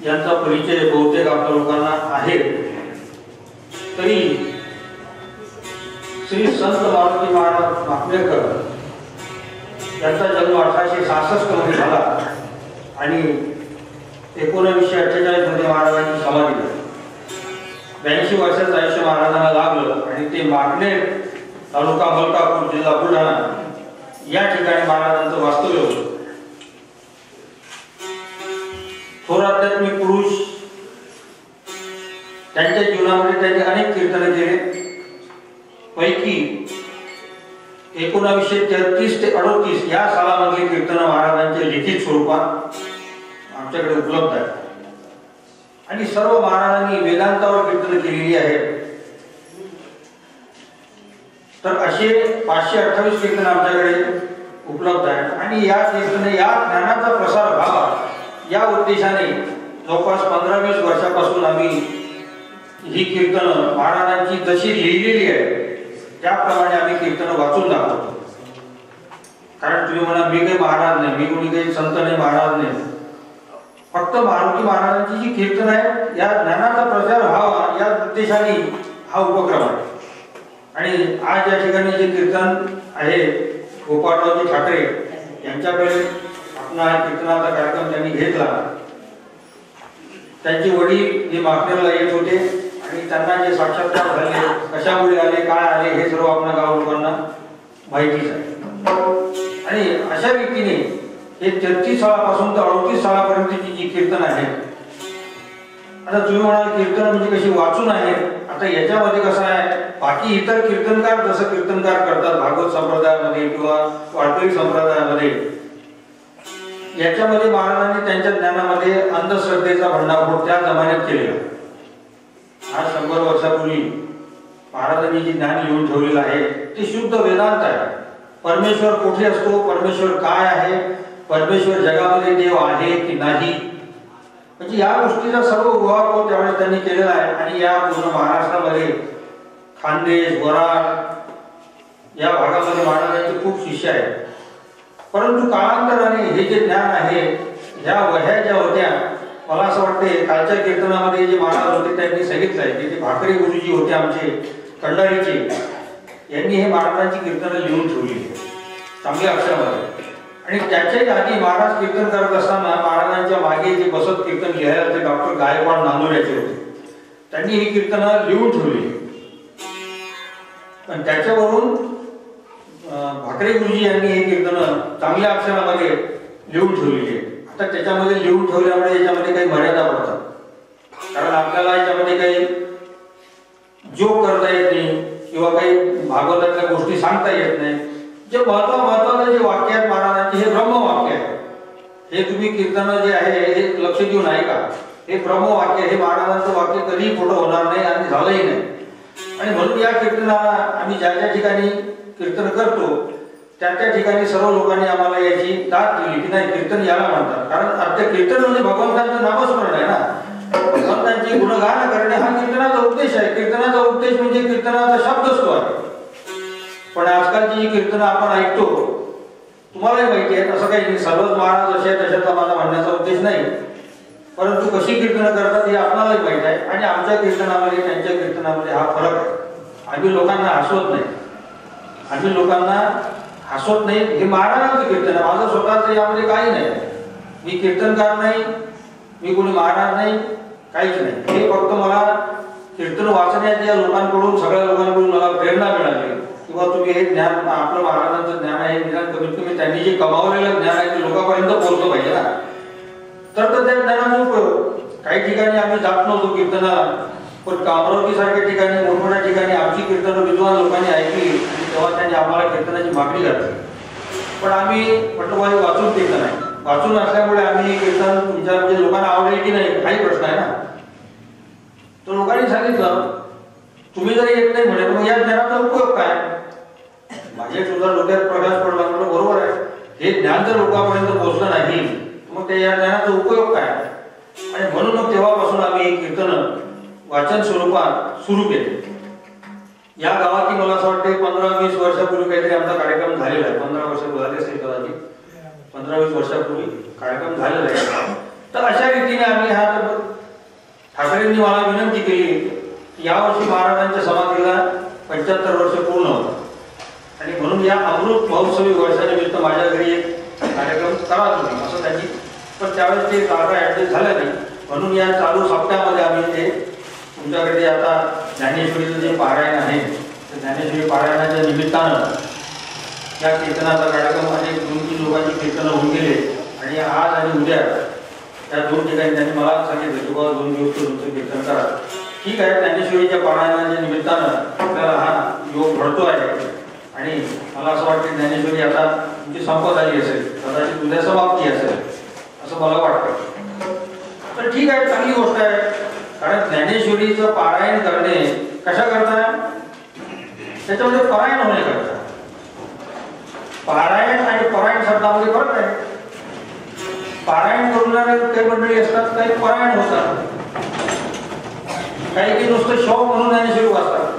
यांचा परिचय बहुतेक आपल्या लोकांना आहे, तरी श्री संत मारुती महाराज मापलेकर यांचा जन्म 1866 मध्ये झाला आणि 1948 मध्ये महाराजांची समाधी झाली. 82 वर्षाचं आयुष्य महाराजांना लाभलं आणि ते माकणे तालुका मलकापूर जिल्हा बुलढाणा या ठिकाणी महाराजांचं वास्तव्य होतं. थोर आध्यात्मिक पुरुष, त्यांच्या जीवनामध्ये त्यांनी अनेक कीर्तने केले. पैकी 1933 ते 38 या सालामधली कीर्तन महाराजांच्या लिखित स्वरूपात आमच्याकडे उपलब्ध आहे आणि सर्व महाराजांनी वेदांतावर कीर्तन केलेली आहेत. तर असे 528 कीर्तन आमच्याकडे उपलब्ध आहेत आणि या कीर्तने या ज्ञानाचा प्रसार व्हावा या उद्देशाने जवळपास 15-20 वर्षापासून आम्ही ही कीर्तन महाराजांची जशी लिहिलेली आहे त्याप्रमाणे आम्ही कीर्तन वाचून दाखवतो. कारण तुम्ही म्हणा मी काही महाराज नाही, मी कोणी काही संत नाही, महाराज नाही. फक्त मारुती महाराजांची जी कीर्तन आहे या ज्ञानाचा प्रचार व्हावा या उद्देशाने हा उपक्रम आहे. आणि आज या ठिकाणी जे कीर्तन आहे गोपाळरावजी ठाकरे यांच्याकडे आपला कीर्तनाचा कार्यक्रम त्यांनी घेतला त्यांचे वडील हे माखणीला येत होते आणि त्यांना जे साक्षात्कार झाले, कशामुळे आले, काय आले, हे सर्व आपल्या गाव लोकांना माहितीच आहे. आणि अशा रीतीने हे 33 सालापासून तर 38 सालापर्यंतची जी कीर्तन आहेत, आता तुम्ही म्हणाल कीर्तन म्हणजे कशी वाचून आहेत. आता याच्यामध्ये कसं आहे, बाकी इतर कीर्तनकार जसं कीर्तनकार करतात भागवत संप्रदायामध्ये किंवा वारकरी संप्रदायामध्ये, याच्यामध्ये महाराजांनी त्यांच्या ज्ञानामध्ये अंधश्रद्धेचा भंडाफोड त्या जमान्यात केलेला. आज 100 वर्षापूर्वी महाराजांनी जे ज्ञान लिहून ठेवलेलं आहे ते शुद्ध वेदांत आहे. परमेश्वर कुठे असतो, परमेश्वर काय आहे, परमेश्वर जगामध्ये देव आहे की नाही, म्हणजे या गोष्टीचा सर्व उहापोह त्यावेळेस त्यांनी केलेला आहे. आणि या पूर्ण महाराष्ट्रामध्ये खानदेश, वराड या भागामध्ये महाराजांचे खूप शिष्य आहेत. परंतु कालांतराने हे जे ज्ञान आहे, ह्या वह्या ज्या होत्या, मला असं वाटते कालच्या कीर्तनामध्ये जे महाराज होते त्यांनी सांगितलं आहे, जे भाकरे गुरुजी होते आमचे कंडारीचे, यांनी हे महाराजांची कीर्तनं लिहून ठेवली चांगल्या अक्षरामध्ये. आणि त्याच्याही आधी महाराज कीर्तन करत असताना महाराजांच्या मागे जे बसत कीर्तन लिहायला ते डॉक्टर गायकवाड नांदुर्याचे होते, त्यांनी ही कीर्तनं लिहून ठेवली. पण त्याच्यावरून भाकरे गुरुजी यांनी हे कीर्तनं चांगल्या अक्षरामध्ये लिहून ठेवलेली आहे. आता त्याच्यामध्ये लिहून ठेवल्यामुळे याच्यामध्ये काही मर्यादा पडतात, कारण आपल्याला याच्यामध्ये काही जोक करता येत नाही किंवा काही भागवतातल्या गोष्टी सांगता येत नाही. जे महत्वाचं जे वाक्य आहेत महाराजांचे, हे ब्रह्मवाक्य आहे. हे तुम्ही कीर्तन जे आहे हे लक्ष देऊन ऐका, हे ब्रह्मवाक्य, हे महाराजांचं वाक्य कधीही खोटं होणार नाही आणि झालंही नाही. आणि म्हणून या कीर्तनाला आम्ही ज्या ज्या ठिकाणी कीर्तन करतो त्या त्या ठिकाणी सर्व लोकांनी आम्हाला याची दाद दिली की नाही, कीर्तन याला म्हणतात. कारण अर्थ कीर्तन म्हणजे भगवंतांचं नामस्मरण आहे ना, भगवंतांची गुणगान करणे हा कीर्तनाचा उद्देश आहे. कीर्तनाचा उद्देश म्हणजे कीर्तनाचा शब्दच तो आहे. पण आजकालची जी कीर्तनं आपण ऐकतो, तुम्हालाही माहिती आहे, असं काही नाही सर्वच महाराज असे आहेत तशाचा माझा म्हणण्याचा उद्देश नाही, परंतु कशी कीर्तनं करतात हे आपल्यालाही माहित आहे. आणि आमच्या कीर्तनामध्ये त्यांच्या कीर्तनामध्ये हा फरक आहे. आम्ही लोकांना हसवत नाही, आम्ही लोकांना हसवत नाही. हे महाराजांचं कीर्तन आहे, माझं स्वतःचं यामध्ये काही नाही. मी कीर्तनकार नाही, मी कोणी महाराज नाही, काहीच नाही. हे फक्त मला कीर्तन वाचण्याच्या लोकांकडून, सगळ्या लोकांकडून मला प्रेरणा मिळाली किंवा तुम्ही हे ज्ञान, आपलं महाराजांचं ज्ञान आहे, ज्ञान कमीत कमी त्यांनी जे कमावलेलं ज्ञान आहे ते लोकांपर्यंत पोहोचलं पाहिजे ना. तर त्या ज्ञानाचा उपयोग काही ठिकाणी आम्ही जात नव्हतो कीर्तनाला, पण अमरावती सारख्या ठिकाणी, मोठमोठ्या ठिकाणी आमची कीर्तनं विद्वान लोकांनी ऐकली आणि तेव्हा त्यांनी आम्हाला कीर्तनाची मागणी घातली. पण आम्ही म्हटलं बाई वाचून कीर्तन आहे, वाचून असल्यामुळे आम्ही कीर्तन तुमच्या म्हणजे लोकांना आवडेल की नाही काही प्रश्न आहे ना. तर लोकांनी सांगितलं तुम्ही जरी येत नाही म्हणे, मग या ज्ञानाचा उपयोग काय. माझ्या सुद्धा डोक्यात प्रकाश पडला, म्हटलं बरोबर आहे, हे ज्ञान जर लोकांपर्यंत पोहोचलं नाही मग त्या या ज्ञानाचा उपयोग काय. आणि म्हणून मग तेव्हापासून आम्ही हे कीर्तन वाचन स्वरूपात सुरू केले. या गावाची मला असं वाटते 15-20 वर्षापूर्वी काहीतरी आमचा कार्यक्रम झालेला आहे. 15 वर्ष झाले असेल कदाचित, 15-20 वर्षापूर्वी कार्यक्रम झालेला आहे. तर अशा रीतीने आम्ही हा ठाकरेंनी मला विनंती केली की यावर्षी महाराजांच्या समाधीला 75 वर्ष पूर्ण होतात आणि म्हणून या अमृत महोत्सवी वर्षानिमित्त माझ्या घरी एक कार्यक्रम करा तुम्ही असं त्यांनी. पण त्यावेळेस ते जागा ऍडजस्ट झाल्या नाही, म्हणून या चालू सप्त्यामध्ये आम्ही ते तुमच्याकडे आता ज्ञानेश्वरीचं जे पारायण आहे त्या ज्ञानेश्वरी पारायणाच्या निमित्तानं या कीर्तनाचा कार्यक्रम अनेक 2-3 लोकांची कीर्तनं होऊन गेले. आणि आज आणि उद्या त्या 2 ठिकाणी त्यांनी मला सांगितलं की बाबा 2 दिवस तुमचं कीर्तन करा. ठीक आहे, ज्ञानेश्वरीच्या पारायणाच्या निमित्तानं आपल्याला हा योग घडतो आहे. आणि मला असं वाटतं ज्ञानेश्वरी आता तुमची संपत आली असेल, कदाचित उद्या समाप्ती असेल असं मला वाटतं. तर ठीक आहे, चांगली गोष्ट आहे. कारण ज्ञानेश्वरीचं पारायण करणे कशा करता, त्याच्यामध्ये पारायण होणे करता. पारायण आणि परायण शब्दामध्ये फरक आहे. पारायण करणारे काही मंडळी असतात, काही परायण होतात, काही नुसतं शौक म्हणून ज्ञानेश्वरी वाचतात.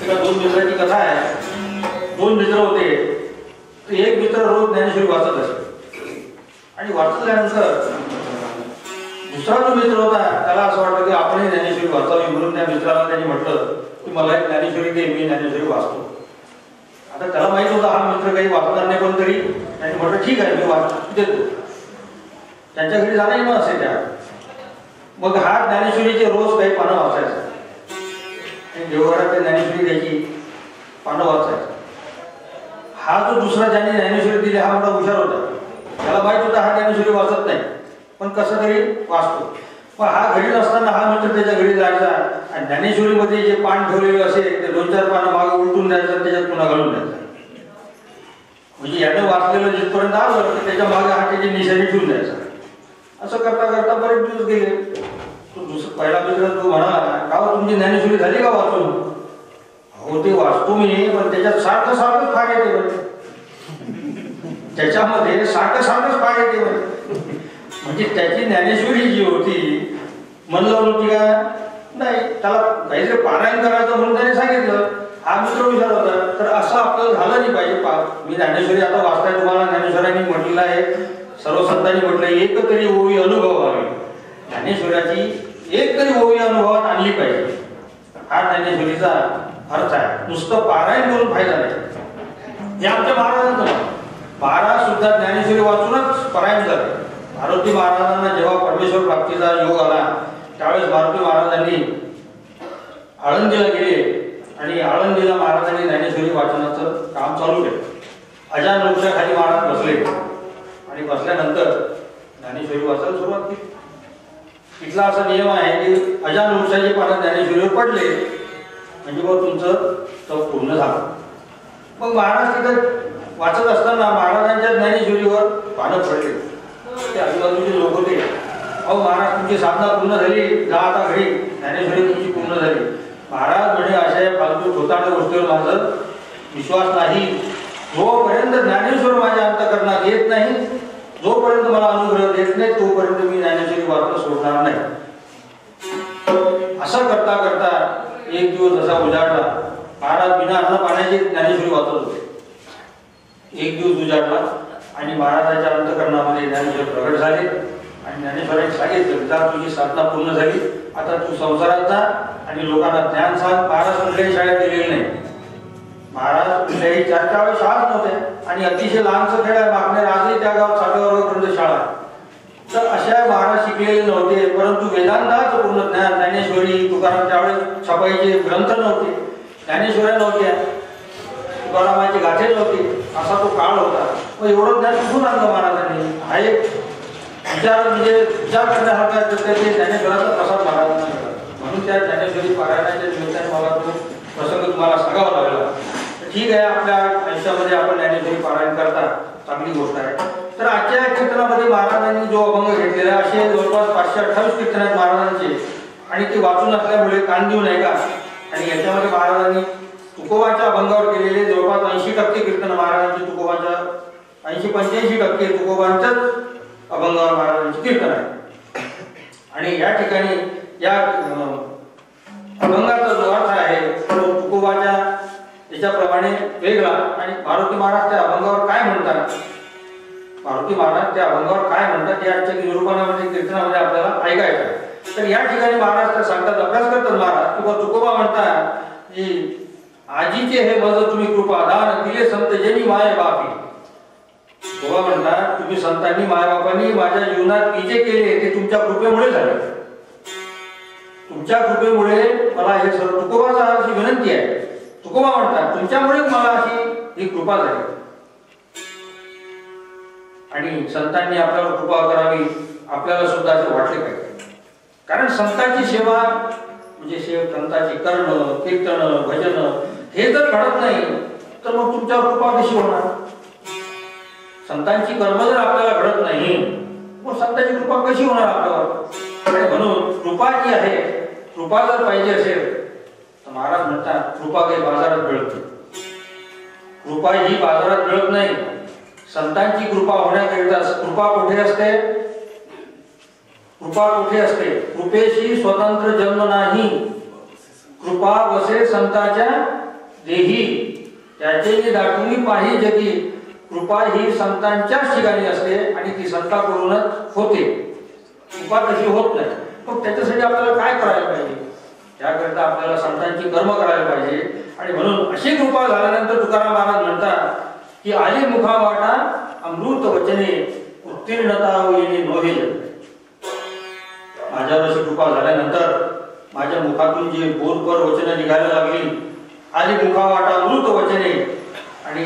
तिला 2 मित्राची कथा आहे. 2 मित्र होते, तर एक मित्र रोज ज्ञानेश्वरी वाचत असे आणि वाचल्यानंतर दुसरा जो मित्र होता त्याला असं वाटलं की आपणही ज्ञानेश्वरी वाचावी, म्हणून त्या मित्राला त्यांनी म्हटलं की मला एक ज्ञानेश्वरी दे, मी ज्ञानेश्वरी वाचतो. आता त्याला माहित होता हा मित्र काही वाचणार नाही, पण तरी त्यांनी म्हटलं ठीक आहे मी देतो. त्यांच्या घरी जाणंही मग असे त्या मग हा ज्ञानेश्वरीचे रोज काही पानं वाचायचं आणि देवघरात त्या ज्ञानेश्वरी द्यायची पानं वाचायचं. हा जो दुसरा ज्याने ज्ञानेश्वरी दिली हा मोठा हुशार होता. त्याला माहित होता हा ज्ञानेश्वरी वाचत नाही, पण कसं तरी वाचतो. मग हा घरी नसताना हा मित्र त्याच्या घरी जायचा आणि ज्ञानेश्वरीमध्ये जे पान ठेवलेलं असेल ते 2-4 पानं मागे उलटून द्यायचं, त्याच्यात पुन्हा घालून द्यायचं. म्हणजे याने वाचलेलं जिथपर्यंत आलं की त्याच्या मागे हा त्याची निशाणी ठेवून द्यायचा. असं करता करता बरेच दिवस गेले. तो पहिला मित्र तो म्हणाला, का तुमची ज्ञानेश्वरी झाली का वाचून? हो ते वाचतो मी, पण त्याच्यात सारखं सारखंच फार येते, त्याच्यामध्ये सारखं सारखंच फार येते. म्हणजे त्याची ज्ञानेश्वरी जी होती म्हणलं होती का नाही, त्याला काहीतरी पारायण करायचं म्हणून त्याने सांगितलं. हा मित्र विचार होता. तर असं आपल्याला झालं नाही पाहिजे. मी ज्ञानेश्वरी आता वाचताय, तुम्हाला ज्ञानेश्वरांनी म्हटलेलं आहे, सर्व संतांनी म्हटलं एक तरी ओवी अनुभवावी. ज्ञानेश्वराची एक तरी ओवी अनुभवात आणली पाहिजे. हा ज्ञानेश्वरीचा अर्थ आहे. नुसतं पारायण करून फायदा नाही. हे आमच्या महाराजांचं महाराज सुद्धा ज्ञानेश्वरी वाचूनच पारायण झाले. मारुती महाराजांना जेव्हा परमेश्वर प्राप्तीचा योग आला त्यावेळेस मारुती महाराजांनी आळंदीला गेले आणि आळंदीला महाराजांनी ज्ञानेश्वरी वाचनाचं काम चालू केलं. अजान वृक्षाखाली महाराज बसले आणि बसल्यानंतर ज्ञानेश्वरी वाचायला सुरुवात केली. तिथला असा नियम आहे की अजान वृक्षाचे पानं ज्ञानेश्वरीवर पडले म्हणजे मग तुमचं तप पूर्ण झालं. मग महाराज तिथं वाचत असताना महाराजांच्या ज्ञानेश्वरीवर पानं पडले. ते आजूबाजूचे लोक होते, अहो महाराज तुमची साधना पूर्ण झाली, जा आता घरी, ज्ञानेश्वरी तुमची पूर्ण झाली. महाराज म्हणे अशा फालतू छोटाड्या गोष्टीवर माझा विश्वास नाही. जोपर्यंत ज्ञानेश्वर माझ्या अंतःकरणात येत नाही, जोपर्यंत मला अनुग्रह देत नाही, तोपर्यंत मी ज्ञानेश्वरी वाचणं सोडणार नाही. असं करता करता एक दिवस असा उजाडला. महाराज बिना अन्न पाण्याची ज्ञानेश्वरी वाचत होते. एक दिवस उजाडला आणि महाराजांच्या अंतःकरणामध्ये ज्ञानेश्वर प्रगट झाले आणि ज्ञानेश्वरांनी सांगितलं, जा तुझी साधना पूर्ण झाली, आता तू संसारात जा आणि लोकांना ज्ञान सांग. महाराज कुठल्याही शाळेत गेलेले नाही. महाराज कुठल्याही 4 वेळेस शाळाच नव्हत्या आणि अतिशय लहानसं खेळ आहे मागणे. आजही त्या गावात 7व्या वर्गापर्यंत शाळा. तर अशा महाराज शिकलेले नव्हते, परंतु वेदांताचं पूर्ण ज्ञान. ज्ञानेश्वरी तुकाराम त्यावेळेस छपाईचे ग्रंथ नव्हते, ज्ञानेश्वऱ्या नव्हत्या, तुकारामाची गाथे नव्हती, असा तो काळ होता. मग एवढं ज्ञान कुठून आणलं महाराजांनी? हा एक विचार करण्यासारखा ते ज्ञानेश्वराचा प्रसाद महाराजांना मिळाला. म्हणून त्या ज्ञानेश्वरी पारायणाच्या निमित्ताने मला तो प्रसंग तुम्हाला सांगावा लागला. ठीक आहे, आपल्या आयुष्यामध्ये आपण ज्ञानेश्वरी पारायण करता, चांगली गोष्ट आहे. तर आजच्या कीर्तनामध्ये महाराजांनी जो अभंग घेतलेला असे जवळपास 528 कीर्तन आहेत महाराजांचे आणि ते वाचून असल्यामुळे कान देऊ नये का. आणि याच्यामध्ये महाराजांनी तुकोबाच्या अभंगावर केलेले जवळपास 80% कीर्तन महाराजांची तुकोबाच्या 80-85% तुकोबांच्याच अभंगावर महाराजांची कीर्तन आहे. आणि या ठिकाणी या अभंगाचा जो अर्थ आहे तो तुकोबाच्या याच्याप्रमाणे वेगळा. आणि मारुती महाराज त्या अभंगावर काय म्हणतात, मारुती महाराज त्या अभंगावर काय म्हणतात या निरूपणामध्ये कीर्तनामध्ये आपल्याला ऐकायचं. तर या ठिकाणी महाराज तर सांगतात, अभ्यास करतात महाराज किंवा तुकोबा म्हणतात की आजीचे हे मज तुम्ही कृपा दान दिले संत जनी माये बापी. तुकोबा म्हणतात तुम्ही संतांनी मायबापांनी माझ्या जीवनात मी जे केले ते तुमच्या कृपेमुळे झाले. तुमच्या कृपेमुळे मला हे सर्व. तुकोबाचा अशी विनंती आहे. तुकोबा म्हणतात तुमच्यामुळे मला अशी ही कृपा झाली आणि संतांनी आपल्यावर कृपा करावी आपल्याला सुद्धा असे वाटले पाहिजे. कारण संतांची सेवा म्हणजे संतांची करणं, कीर्तन, भजन हे जर घडत नाही तर मग तुमच्यावर कृपा कशी होणार. संतांची कर्म जर आपल्याला घडत नाही मग संतांची कृपा कशी होणार आपल्यावर. आणि म्हणून कृपा जी आहे, कृपा जर पाहिजे असेल तर महाराज म्हणतात कृपा काही बाजारात मिळत नाही. कृपा ही बाजारात मिळत नाही. संतांची कृपा होण्याकरिता कृपा कुठे असते, कृपा कुठे असते. कृपेशी स्वतंत्र जन्म नाही, कृपा वसे संतांच्या देही, त्याचे दाटून पाही जगी. कृपा ही संतांच्याच ठिकाणी असते आणि ती संतांकडूनच होते. कृपा तशी होत नाही. मग त्याच्यासाठी आपल्याला काय करायला पाहिजे, त्याकरिता आपल्याला संतांची कर्म करायला पाहिजे. आणि म्हणून अशी कृपा झाल्यानंतर तुकाराम महाराज म्हणतात की आली मुखा वाटा अमृत वचने उत्तीर्णता होईने नोहे. माझ्यावर अशी कृपा झाल्यानंतर माझ्या मुखातून जी बोरपर वचनं निघायला लागली, आली मुखावाटा अमृत वचने, आणि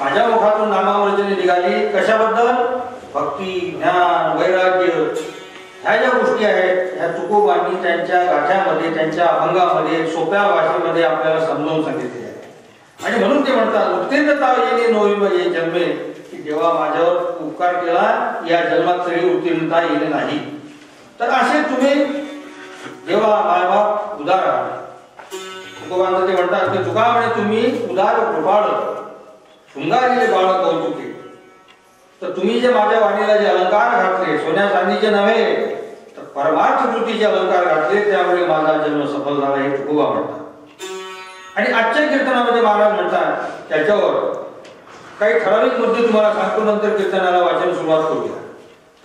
माझ्या मुखातून नामावचने निघाली कशाबद्दल? भक्ती, ज्ञान, वैराग्य, ह्या ज्या गोष्टी आहेत ह्या तुकोबांनी त्यांच्या गाठ्यामध्ये, त्यांच्या अभंगामध्ये, सोप्या भाषेमध्ये आपल्याला समजावून सांगितले आहे. आणि म्हणून ते म्हणतात उत्तीर्णता येणे नोविंब जन्मे, की जेव्हा माझ्यावर उपकार केला या जन्मात तरी उत्तीर्णता येणे नाही. तर असे तुम्ही जेव्हा मायबाप उदार आहात, तुकोबांचं ते म्हणतात की तुका म्हणे तुम्ही उदार कृपाळ शृंगारीले बाळ कौतुके. तर तुम्ही जे माझ्या वाणीला जे अलंकार घातले, सोन्या चांदीचे नव्हे तर परमार्थ कृतीचे अलंकार घातले, त्यामुळे माझा जन्म सफल झाला, हे तुकोबा म्हणतात. आणि आजच्या कीर्तनामध्ये महाराज म्हणतात त्याच्यावर काही ठराविक मुद्दे तुम्हाला सांगतो, नंतर कीर्तनाला वाचन सुरुवात करूया.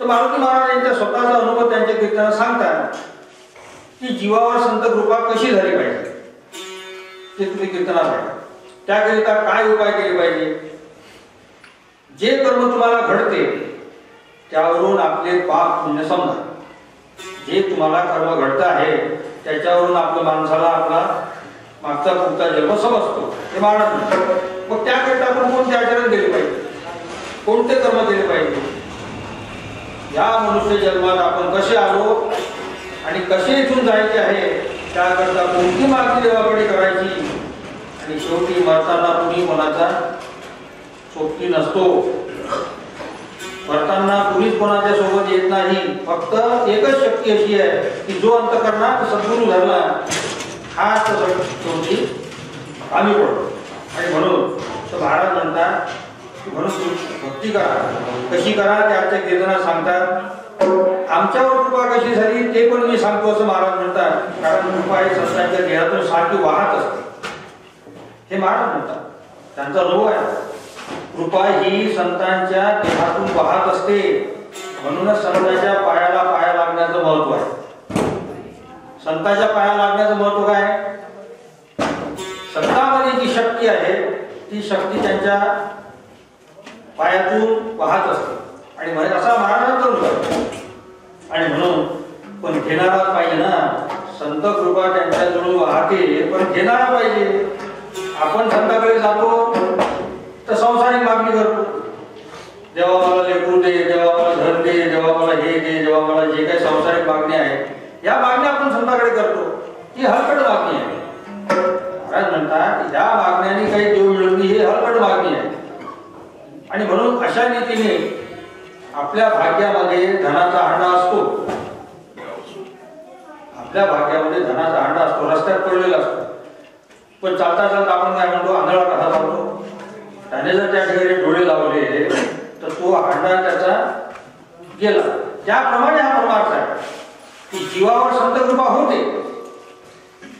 तर मारुती महाराज यांचा स्वतःचा अनुभव त्यांच्या कीर्तनात सांगतात की जीवावर संत कृपा कशी झाली पाहिजे ते तुम्ही कीर्तनात आहे. त्याकरिता काय उपाय केले पाहिजे? जे कर्म तुम्हाला घडते त्यावरून आपले पाप पुण्य समजा. जे तुम्हाला कर्म घडत आहे त्याच्यावरून आपल्या माणसाला आपला मागचा पुढचा जन्म समजतो, हे महाराज म्हणतात. मग त्याकरिता आपण कोणते आचरण केले पाहिजे, कोणते कर्म केले पाहिजे? या मनुष्य जन्मात आपण कसे आलो आणि कसे इथून जायचे आहे, त्याकरता कोणती मागणी देवाकडे करायची, आणि शेवटी मरताना कुणी कोणाचा सोबती नसतो. मरताना कुणीच कोणाच्या सोबत येत नाही. फक्त एकच शक्ती अशी आहे की जो अंतःकरणात सद्गुरू धरला हाच शेवटी आम्ही पडतो. आणि म्हणून तर महाराज म्हणतात म्हणून भक्ती करा. कशी करा ते आजच्या कीर्तनात सांगतात. आमच्यावर कृपा कशी झाली ते पण मी सांगतो असं महाराज म्हणतात. कारण कृपा ही संतांच्या देहातून सारखी वाहत असते, हे महाराज म्हणतात. त्यांचा अनुभव आहे. कृपा ही संतांच्या देहातून वाहत असते, म्हणूनच संतांच्या पायाला पाया लागण्याचं महत्व आहे. संतांच्या पाया लागण्याचं महत्व काय? संतांमध्ये जी शक्ती आहे ती शक्ती त्यांच्या पायातून वाहत असते. आणि म्हणजे असा महाराजांचा अनुभव. आणि म्हणून पण घेणारा पाहिजे ना. संत कृपा त्यांच्याजवळून वाहते, पण घेणारा पाहिजे. आपण संतांकडे जातो तर संसारिक मागणी करतो. जेव्हा मला लेकरू दे, जेव्हा मला धन दे, जेव्हा मला हे दे, जेव्हा मला जे काही संसारिक मागणी आहे, या मागण्या आपण संतांकडे करतो. ही हलकट मागणी आहे. महाराज म्हणतात या मागण्याने काही देव मिळवणी ही हलकट मागणी आहे. आणि म्हणून अशा रीतीने आपल्या भाग्यामध्ये धनाचा हांडा असतो. आपल्या भाग्यामध्ये धनाचा हांडा असतो, रस्त्यात पडलेला असतो. पण चालता चालता आपण काय म्हणतो, आंधळा कसा लावतो. त्याने जर त्या ठिकाणी डोळे लावले तर तो हांडा त्याचा गेला. त्याप्रमाणे हा परमार्थ आहे की जीवावर संत कृपा होते,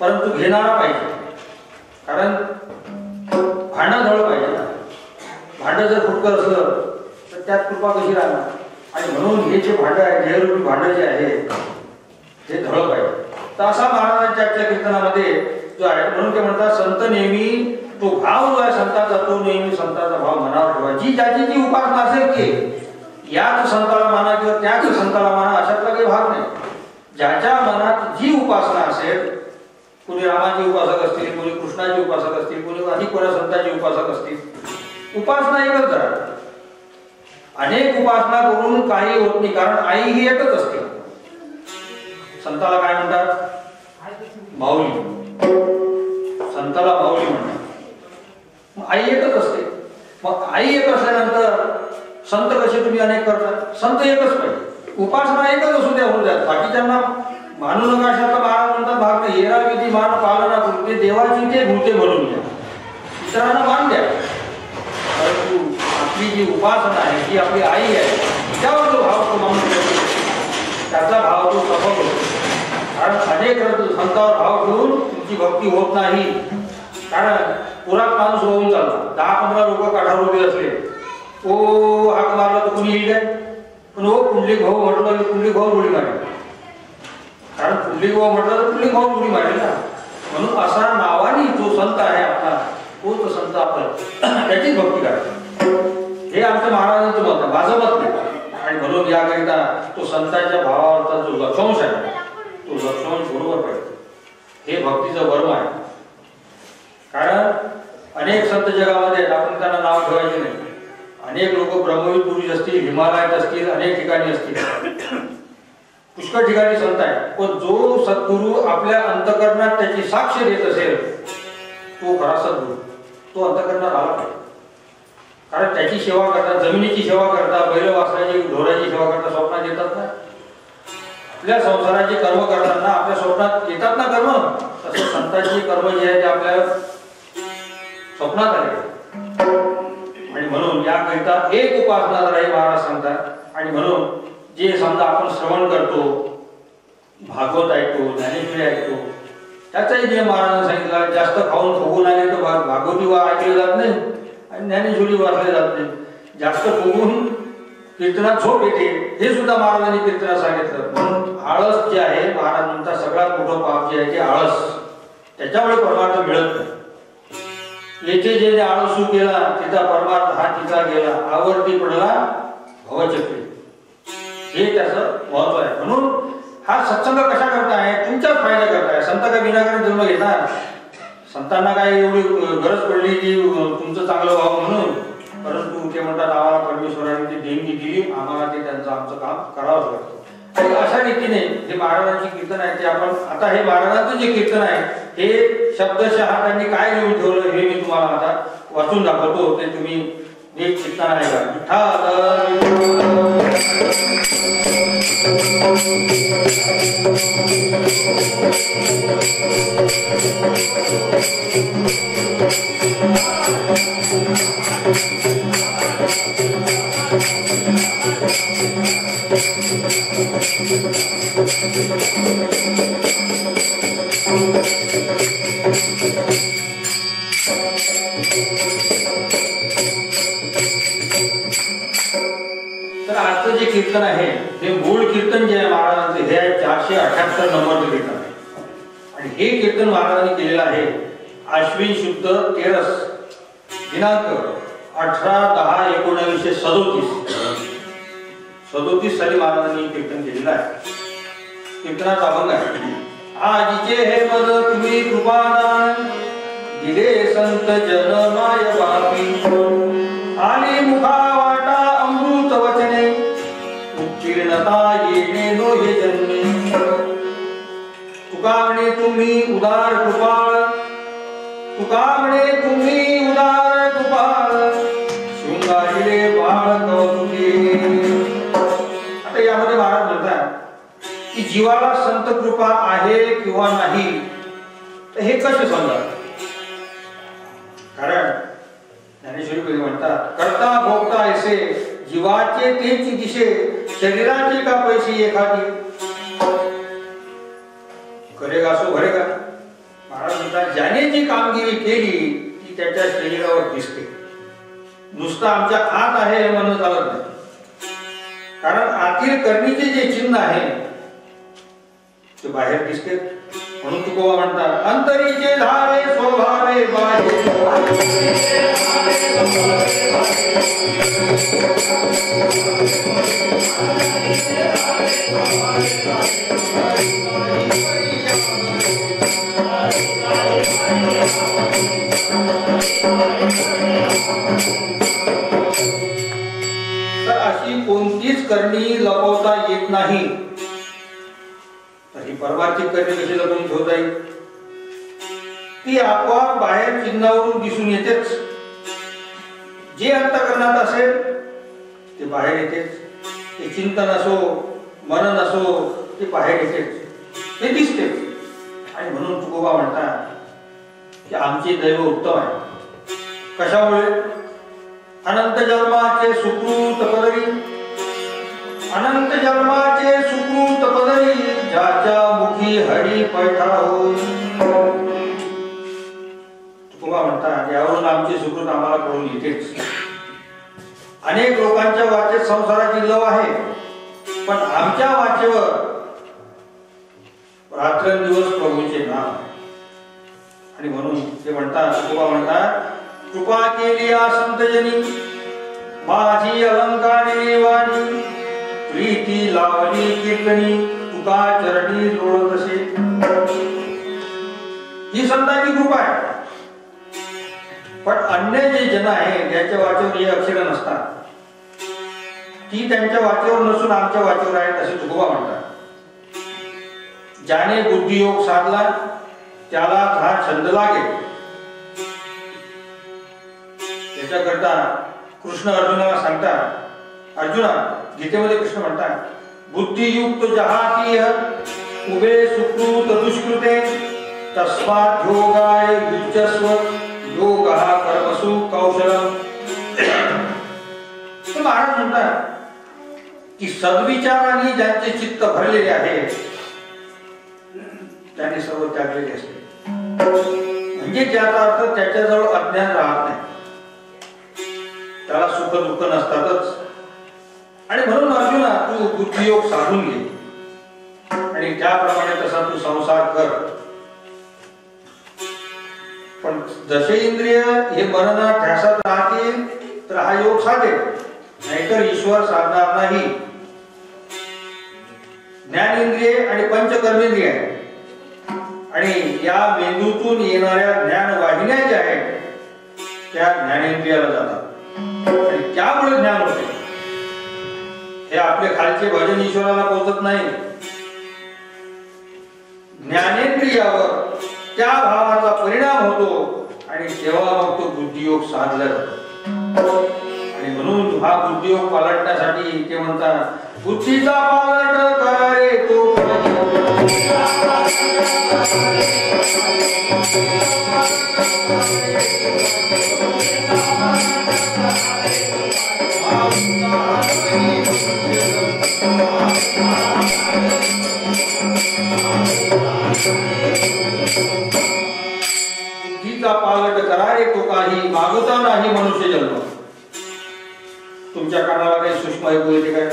परंतु घेणारा पाहिजे. कारण भांडं धळ पाहिजे ना. भांडं जर फुटकं असलं तर त्यात कृपा कशी राहणार. आणि म्हणून हे जे भांडं आहे, ध्येयरूपी भांडं जे आहे ते धळ पाहिजे. तर असा महाराजांच्या आजच्या कीर्तनामध्ये जो आहे. म्हणून ते म्हणतात संत नेहमी तो भाव जो आहे संताचा, तो नेहमी संताचा भाव मनावर ठेवा. जी ज्याची जी उपासना असेल की याच संताला माना किंवा त्याच संताला माना, अशातला काही भाग नाही. ज्याच्या मनात जी उपासना असेल, कोणी रामाची उपासक असतील, कोणी कृष्णाची उपासक असतील, कोणी अधिक कोणा संतांची उपासक असतील, उपासना एकच करा. अनेक उपासना करून काही होत नाही, कारण आई ही एकच असते. संताला काय म्हणतात? माऊली. संताला माऊली म्हणतात. मग आई एकच असते. मग आई एक असल्यानंतर संत कसे तुम्ही अनेक करतात? संत एकच पाहिजे. उपासना एकच असू द्या, होऊन जात. बाकीच्यांना मानू नका. अशातला महाराज म्हणतात भाग नाही. येरा विधी मान पालना कृते देवाची ते भूते म्हणून घ्या. इतरांना मान द्या, परंतु आपली जी उपासना आहे जी आपली आई आहे त्यावर जो भाव तो माणूस त्याचा भाव तो सफल होतो. कारण अनेक संतांवर भाव ठेवून तुमची भक्ती होत नाही. कारण पुरात माणूस होऊन चालला. 10-15 लोक काठावर उभे असले, ओ हाक मारला तर कुणी येईल काय? पण ओ पुंडलिक भाऊ म्हटलं की पुंडलिक भाऊ उडी मारेल. कारण पुंडलिक भाऊ म्हटलं तर पुंडलिक भाऊ उडी मारेल ना. म्हणून असा नावाने जो संत आहे आपला, तो संत आपण त्याचीच भक्ती करायची. हे आमच्या महाराजांचं मत आहे, माझं मत नाही. आणि म्हणून याकरिता तो संतांच्या भावावरचा जो लक्षांश आहे तो हे भक्तीचं वर्म आहे. कारण अनेक संत जगामध्ये आपण त्यांना नाव ठेवायचे नाही. अनेक लोक ब्रह्मवीर पुरुष असतील, हिमालयात असतील, अनेक ठिकाणी असतील, पुष्कळ ठिकाणी संत आहे. पण जो सद्गुरू आपल्या अंतःकरणात त्याची साक्ष देत असेल तो खरा सद्गुरू. तो अंतःकरणात आला पाहिजे. कारण त्याची सेवा करता, जमिनीची सेवा करता, बैल वासराची ढोराची सेवा करता स्वप्नात येतात ना. आपल्या संसाराचे कर्म करताना आपल्या स्वप्नात येतात ना कर्म. तसं संतांची कर्म जे आहे ते आपल्या स्वप्नात आले. आणि म्हणून याकरिता एक उपासना आहे महाराज सांगतात. आणि म्हणून जे समजा आपण श्रवण करतो, भागवत ऐकतो, ज्ञानेश्वरी ऐकतो, त्याचाही नियम महाराजांनी सांगितला. जास्त खाऊन फुगून आले तर भागवती ऐकले जात नाही आणि ज्ञानेश्वरी वाचले जात नाही. जास्त फुगून कीर्तनात झोप येते हे सुद्धा महाराजांनी कीर्तनात सांगितलं. म्हणून आळस जे आहे, महाराज म्हणतात सगळ्यात मोठं पाप जे आहे ते आळस. त्याच्यामुळे परमार्थ मिळत नाही. येथे जे आळसू केला तिचा परमार्थ हा तिचा गेला, आवर्ती पडला भवचक्री. हे त्याचं महत्व आहे. म्हणून हा सत्संग कशा करताय? तुमच्याच फायदा करताय. संत काय विनाकारण जन्म घेतात? संतांना काय एवढी गरज पडली की तुमचं चांगलं व्हावं म्हणून? परंतु ते म्हणतात आम्हाला परमेश्वराने ती देणगी दिली, आम्हाला ते त्यांचं आमचं काम करावंच लागतं. आणि अशा रीतीने हे महाराजांची कीर्तन आहे ते आपण आता हे महाराजांचं जे कीर्तन आहे हे शब्दशः त्यांनी काय लिहून ठेवलं हे मी तुम्हाला आता वाचून दाखवतो. ते तुम्ही नीट कीर्तन आहे का? तर आजचं जे कीर्तन आहे हे मूळ कीर्तन जे आहे महाराजांचे हे 478 नंबरचं कीर्तन आहे. आणि हे कीर्तन महाराजांनी केलेलं आहे आश्विन शुद्ध 13 दिनांक 18/10/1937 साली महाराजांनी कीर्तन केलेलं आहे. कीर्तनाचा अभंग आहे. आजीचे हे पद तुम्ही कृपादान दिले संत जनमाय बापी, आणि मुखा वाटा अमृत वचने, उत्तीर्णता येणे नो हे जन्मे. तुका म्हणे तुम्ही उदार कृपाळ, तुका म्हणे तुम्ही उदार कृपाळ, शृंगारिले बाळ कौतुके. आता यामध्ये महाराज म्हणतात की जीवाला संत कृपा आहे किंवा नाही तर हे कसे समजा? कारण ज्ञानेश्वरी म्हणतात करता भोगता ऐसे जीवाचे तेच दिशे, शरीराचे का पैसे एखादी. करेगा सो भरेगा. महाराज म्हणतात ज्याने जी कामगिरी केली ती त्याच्या शरीरावर दिसते. नुसतं आमच्या आत आहे हे म्हणणं चालत नाही. कारण आतील करणीचे जे चिन्ह आहे ते बाहेर दिसते. म्हणून तुकोबा म्हणतात अंतरीचे धावे स्वभावे बाहे, तर अशी कोणतीच करणी लपवता येत नाही. तर ही परमार्थिक करणी कशी लपवून ठेवता येईल? ती आपोआप बाहेर चिन्हावरून दिसून येतेच. जे अंतःकरणात असेल ते बाहेर येतेच. ते चिंतन असो, मनन असो, ते बाहेर येतेच, ते दिसतेच. आणि म्हणून तुकोबा म्हणतात की आमचे दैव उत्तम आहे. कशामुळे? अनंत जन्माचे सुकृत पदरी, अनंत जन्माचे सुकृत पदरी, ज्याच्या मुखी हरी पैठा होई. तुकोबा म्हणतात यावरून आमचे सुकृत आम्हाला कळून येतेच. अनेक लोकांच्या वाचेत संसाराची लव आहे, पण आमच्या वाचेवर रात्रंदिवस प्रभूचे नाम. आणि म्हणून ते म्हणतात तुकोबा म्हणतात कृपा केली संतजनी, माझी अलंकारिणी वाणी, प्रीती लावली कीर्तनी, तुका चरणी लोळतसे. ही संतांची कृपा आहे. पण अन्य जे जन आहे ज्यांच्या वाचेवर हे अक्षर नसतात, ती त्यांच्या वाचेवर नसून आमच्या वाचेवर आहेत असे तुकोबा म्हणतात. ज्याने बुद्धियोग साधला त्याला हा छंद लागेल. त्याच्याकरता कृष्ण अर्जुनाला सांगतात, अर्जुना गीतेमध्ये कृष्ण म्हणतात, बुद्धियुक्त जहातीय उभे सुकृत दुष्कृते तस्मात् योगाय युज्यस्व योगः कर्मसु कौशलम्. तर महाराज म्हणतात की सद्विचाराने ज्यांचे चित्त भरलेले आहे त्यांनी सर्व त्यागलेले असते. म्हणजे ज्याचा अर्थ त्याच्याजवळ अज्ञान राहत नाही, त्याला सुख दुःख नसतातच. आणि म्हणून अर्जुना तू बुद्धियोग साधून घे आणि त्याप्रमाणे तसा तू संसार कर. पण जसे इंद्रिय हे मनात ध्यासात राहतील तर हा योग साधेल, नाहीतर ईश्वर साधणार नाही. ज्ञानेंद्रिय आणि पंचकर्मेंद्रिय आणि या मेंदूतून येणाऱ्या ज्ञान वाहिन्या ज्या आहेत त्या ज्ञानेंद्रियाला जातात आणि त्यामुळे ज्ञान होते. हे आपले खालचे भजन ईश्वराला पोहोचत नाही. ज्ञानेंद्रियावर त्या भावाचा परिणाम होतो आणि तेव्हा मग तो बुद्धियोग साधला जातो. आणि म्हणून हा बुद्धियोग पालटण्यासाठी ते म्हणतात, बुद्धीचा पालट करा रे तो. बुद्धीचा पालट करा रे तो काही मागता नाही मनुष्य जन्म. तुमच्या कानाला काही सूक्ष्म ऐकू येते काय?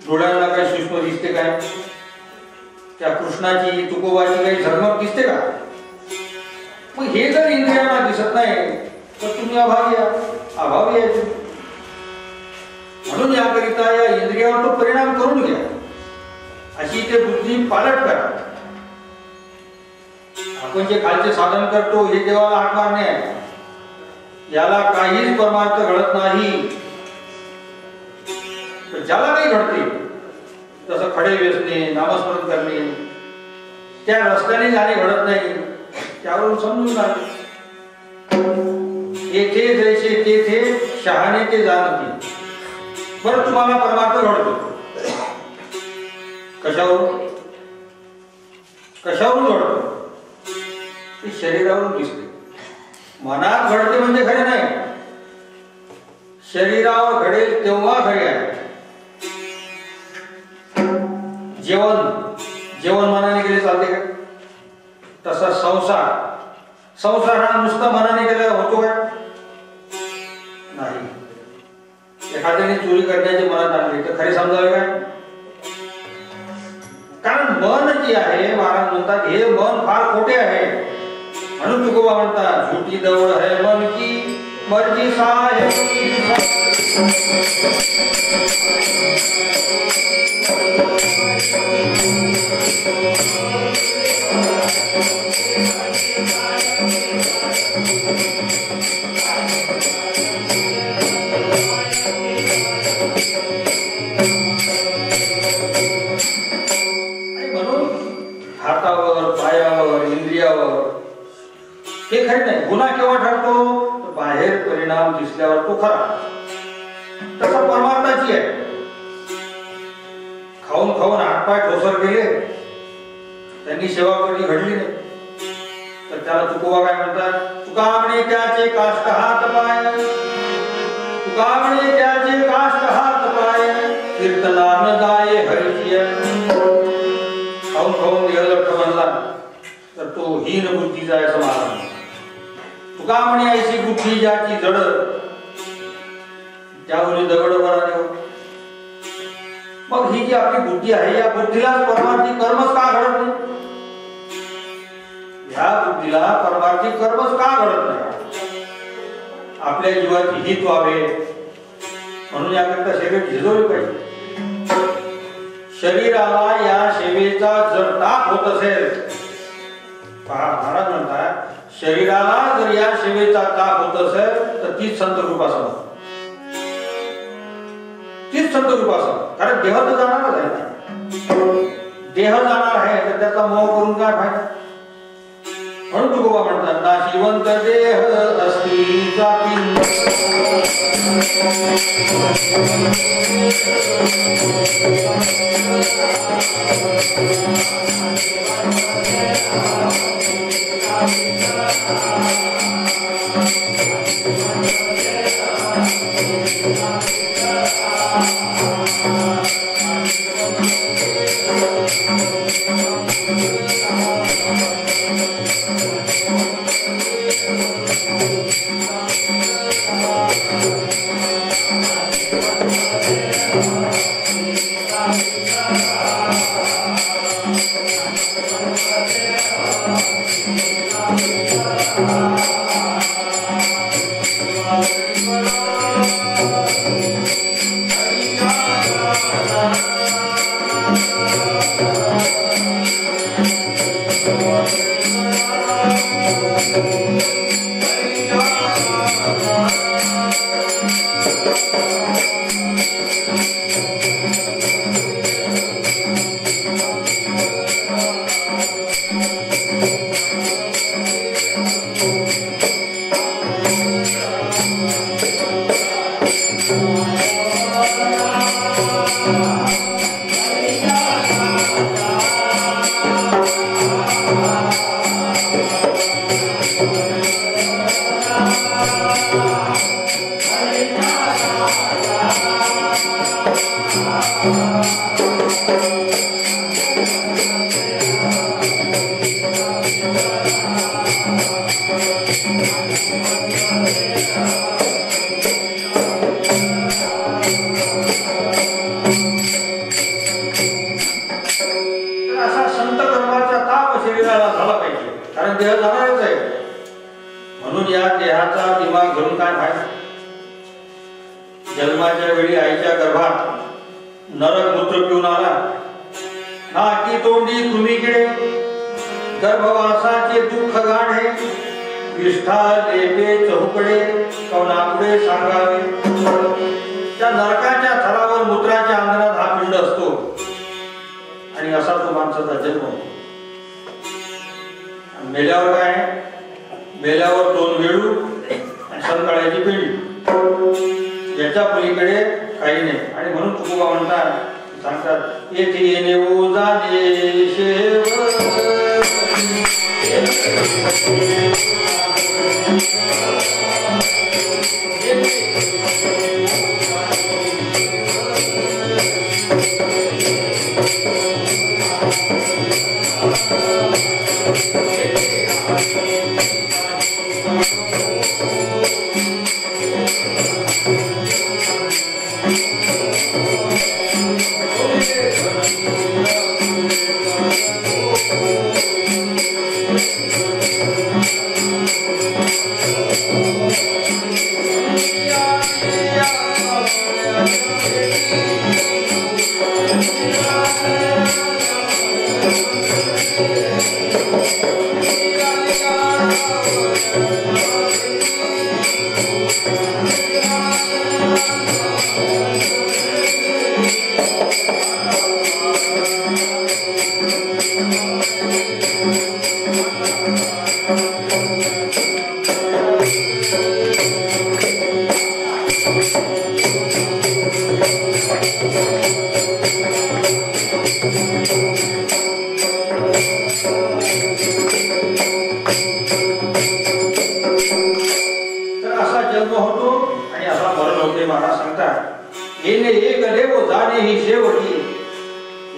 डोळ्यांना काही सूक्ष्म दिसते काय? त्या कृष्णाची तुकोबाची काही झगमग दिसते का? मग हे जर इंद्रियांना दिसत नाही तर तुम्ही अभावी आहे. म्हणून याकरिता या इंद्रियावर तो परिणाम करून घ्या, अशी ते बुद्धी पालट करा. आपण जे खालचे साधन करतो हे देवाला हाक मारणे आहे. याला काहीच परमार्थ घडत नाही. ज्याला काही घडते जसं खडे वेचणे, नामस्मरण करणे, त्या रस्त्याने जाणे घडत नाही. त्यावरून समजून जाणे, येथे जैसे तेथे शहाणे ते जाणते. बरं तुम्हाला परमार्थ घडतो कशावरून घडतो? ते शरीरावरून दिसते. मनात घडते म्हणजे खरे नाही. शरीरावर घडेल तेव्हा खरे आहे. जेवण मनाने केले चालते का? तसा संसार हा नुसता मनाने केला होतो का? नाही. एखाद्याने चोरी करण्याचे मनात आणले तर खरे समजावे काय? कारण मन जे आहे, महाराज म्हणतात हे मन फार खोटे आहे. म्हणून तुकोबा म्हणतात, झूठी दौड है मन की मर्जी साहेब. हातावर, पायावर, इंद्रियावर हे खरे नाही. गुन्हा केव्हा ठरतो? बाहेर परिणाम दिसल्यावर तो खरा. तसा परमार्थाची आहे. खाऊन हातपाय ठोसर केले, त्यांनी सेवा कधी घडली नाही, तर त्याला तुकोबा काय म्हणतात? तुकामणे त्याचे काष्ट हात पाय, तुकामणे त्याचे काष्ट हात पाय, कीर्तनान जाये हरिचिय. खाऊन देहलट्ट बनला तर तो हीन बुद्धीचा आहे असं महाराज. तुका म्हणे ऐशी बुद्धी ज्याची जड त्यावरी दगड बरा. मग ही जी आपली बुद्धी आहे या बुद्धीला परमार्थी कर्मच का घडत नाही? या बुद्धीला परमार्थी कर्मच का घडत नाही? आपल्या जीवाची हित व्हावे म्हणून याकरता शरीर झिजवले पाहिजे. शरीराला या सेवेचा जर ताप होत असेल पहा महाराज म्हणतात शरीराला जर या सेवेचा ताप होत असेल तर तीच संत कृपासना, तीच संत कृपासना. कारण देह तर जाणारच आहे ना, देह जाणार आहे तर त्याचा मोह करून काय फायदा. म्हणून तुकोबा म्हणतात नाशिवंत देह असती जाती जन्माच्या वेळी आईच्या गर्भात नरक मूत्र पिऊन आला, नाकी तोंडी कृमीकिडे, गर्भवासाचे दुःख गाढे, विष्ठा लेपे चहुकडे, कवनापुढे सांगावे. त्या नरकाच्या थरावर मूत्राच्या अंगणात हा पिंड असतो आणि असा तो माणसाचा जन्म होतो. मेल्यावर काय, मेल्यावर दोन वेळू आणि संकाळ्याची पिंडी, याच्या पलीकडे काही नाही. आणि म्हणून तुकोबा म्हणतात, सांगतात येथे येणे ओजाने शेव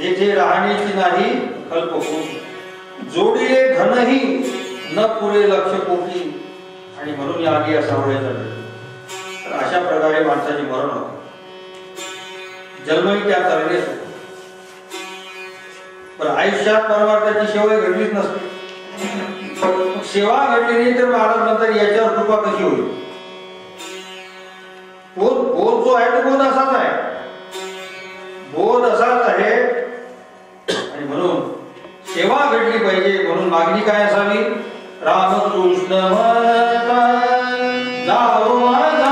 येथे राहण्याची नाही कल्पकोटी, जोडीले धनही न पुरे लक्ष कोटी. आणि म्हणून या आगी असा वळायचा मिळतो. तर अशा प्रकारे माणसाचे मरण होते. जन्मही त्या तऱ्हेनेच होतो. पण आयुष्यात परमार्थाची सेवा घडलीच नसते. सेवा घडली नाही तर महाराज म्हणतात याच्यावर कृपा कशी होईल. बोध जो आहे तो बोध असाच आहे, बोध असाच आहे. आणि म्हणून सेवा घडली पाहिजे. म्हणून मागणी काय असावी? रामकृष्ण म्हणता जाओ माझा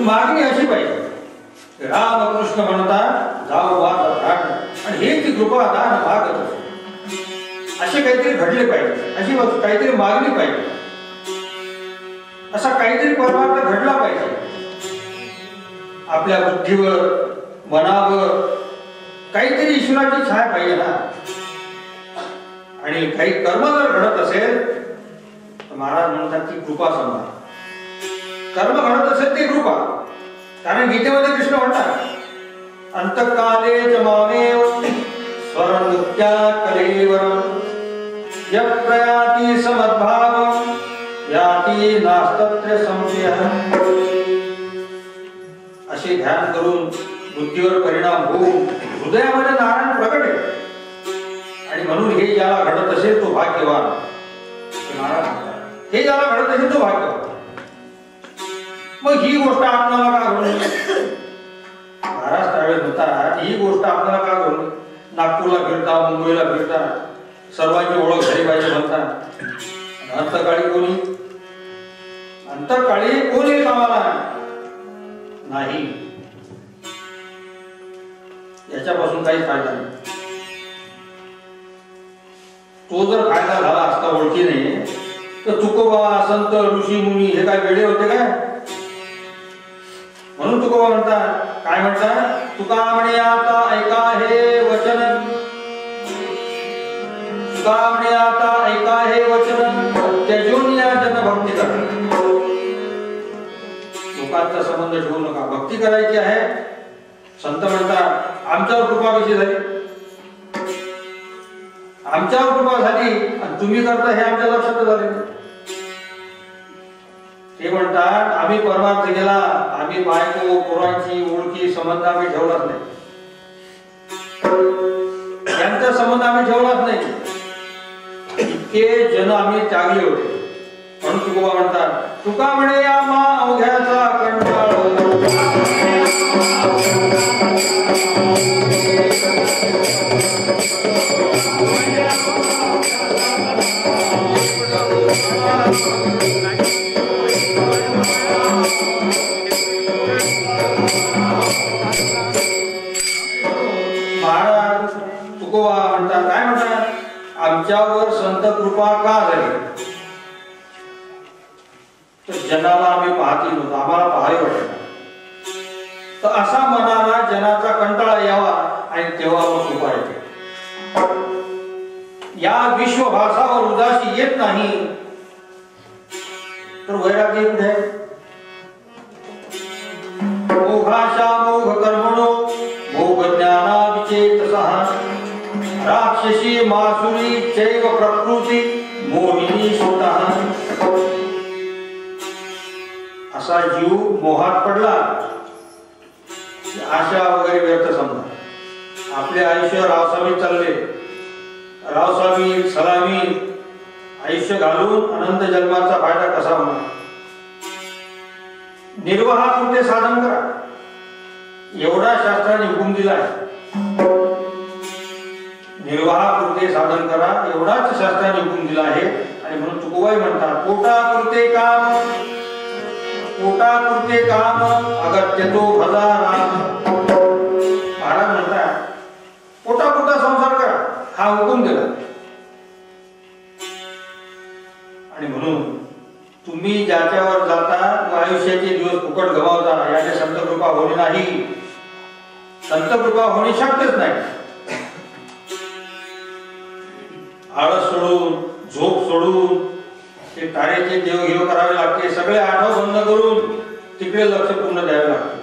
मागणी अशी पाहिजे, रामकृष्ण म्हणतात जाऊ वाद घाट, आणि हे ती कृपा दान भागत असे काहीतरी घडले पाहिजे, अशी काहीतरी मागणी पाहिजे, असा काहीतरी परमार्थ घडला पाहिजे. आपल्या बुद्धीवर मनावर काहीतरी ईश्वराची छाया पाहिजे ना. आणि काही कर्म जर घडत असेल तर महाराज म्हणतात की कृपा समजा. कर्म घडत असेल ते कृपा. कारण गीतेमध्ये कृष्ण म्हणतात अंतकाले च मामेव स्वरनृत्या कलेवरम यप्रयाति समद्भावम याति नास्तत्र संशयः. असे ध्यान करून बुद्धीवर परिणाम होऊन हृदयामध्ये नारायण प्रकट आहे. आणि म्हणून हे ज्याला घडत असेल तो भाग्यवान. हे ज्याला घडत असेल तो भाग्यवान. मग ही गोष्ट आपल्याला का घडू? महाराज त्यावेळेस म्हणतात ही गोष्ट आपल्याला का घडू? नागपूरला फिरता, मुंबईला फिरता, सर्वांची ओळख झाली पाहिजे म्हणतात. अंतकाळी कोणी? अंतकाळी कोणी कामाला नाही. याच्यापासून काही फायदा नाही. तो जर फायदा झाला असता ओळखीने तर तुकोबा, संत, ऋषी, मुनी हे काय वेडे होते काय? म्हणून तुकोबा म्हणतात, काय म्हणतात? तुका म्हणे आता ऐका हे वचन, तुका म्हणे आता ऐका हे वचन, त्यजून या जन भक्ती करा. लोकांचा संबंध ठेवू नका, भक्ती करायची आहे. संत म्हणतात आमच्यावर कृपा कशी झाली? आमच्यावर कृपा झाली आणि तुम्ही करता हे आमच्या लक्षात झाले. ते म्हणतात आम्ही परमार्थ केला, आम्ही बायको पोरांची ओळखी संबंध आम्ही ठेवलाच नाही, यांचा संबंध आम्ही ठेवलाच नाही. इतके जन आम्ही त्यागले होते. म्हणून तुकोबा म्हणतात तुका म्हणे आम्हा अवघ्याचा कंटाळ. महाराज तुकोबा म्हणतात काय म्हणतात आमच्यावर संत कृपा का झाली. जनाला आम्ही पाहती नव्हतो, आम्हाला पाहायला वाटत. तर असा मनाला जनाचा कंटाळा यावा आणि तेव्हा मग कृपा येते. या विश्वभासावर उदासी येत नाही तर वैराग्य कुठे. मोघाशा मोघ कर्मणो भोग ज्ञाना विचेतसः राक्षसी मासुरी चैव प्रकृती मोहिनी सुतः. असा जीव मोहात पडला आशा वगैरे व्यर्थ समजा. आपले आयुष्य रावसामी चालले, रावसामी सलामी आयुष्य घालून अनंत जन्माचा फायदा कसा होणार. निर्वाहापुरते साधन करा एवढा शास्त्राने हुकूम दिला आहे. निर्वाहापुरते साधन करा एवढाच शास्त्राने हुकूम दिला आहे. आणि म्हणून तुकोबाई म्हणतात पोटापुरते काम, पोटापुरते काम अगत्य तो भला राम. महाराज म्हणतात पोटापुरता संसार करा हा हुकूम दिला. आणि म्हणून तुम्ही ज्याच्यावर जाता व आयुष्याचे दिवस फुकट गमावता याची संत कृपा होणे नाही. संत कृपा होणे शक्यच नाही. आळस सोडून झोप सोडून ते तारेचे देवघेव करावे लागते. सगळे आठव बंद करून तिकडे लक्ष पूर्ण द्यावे लागते.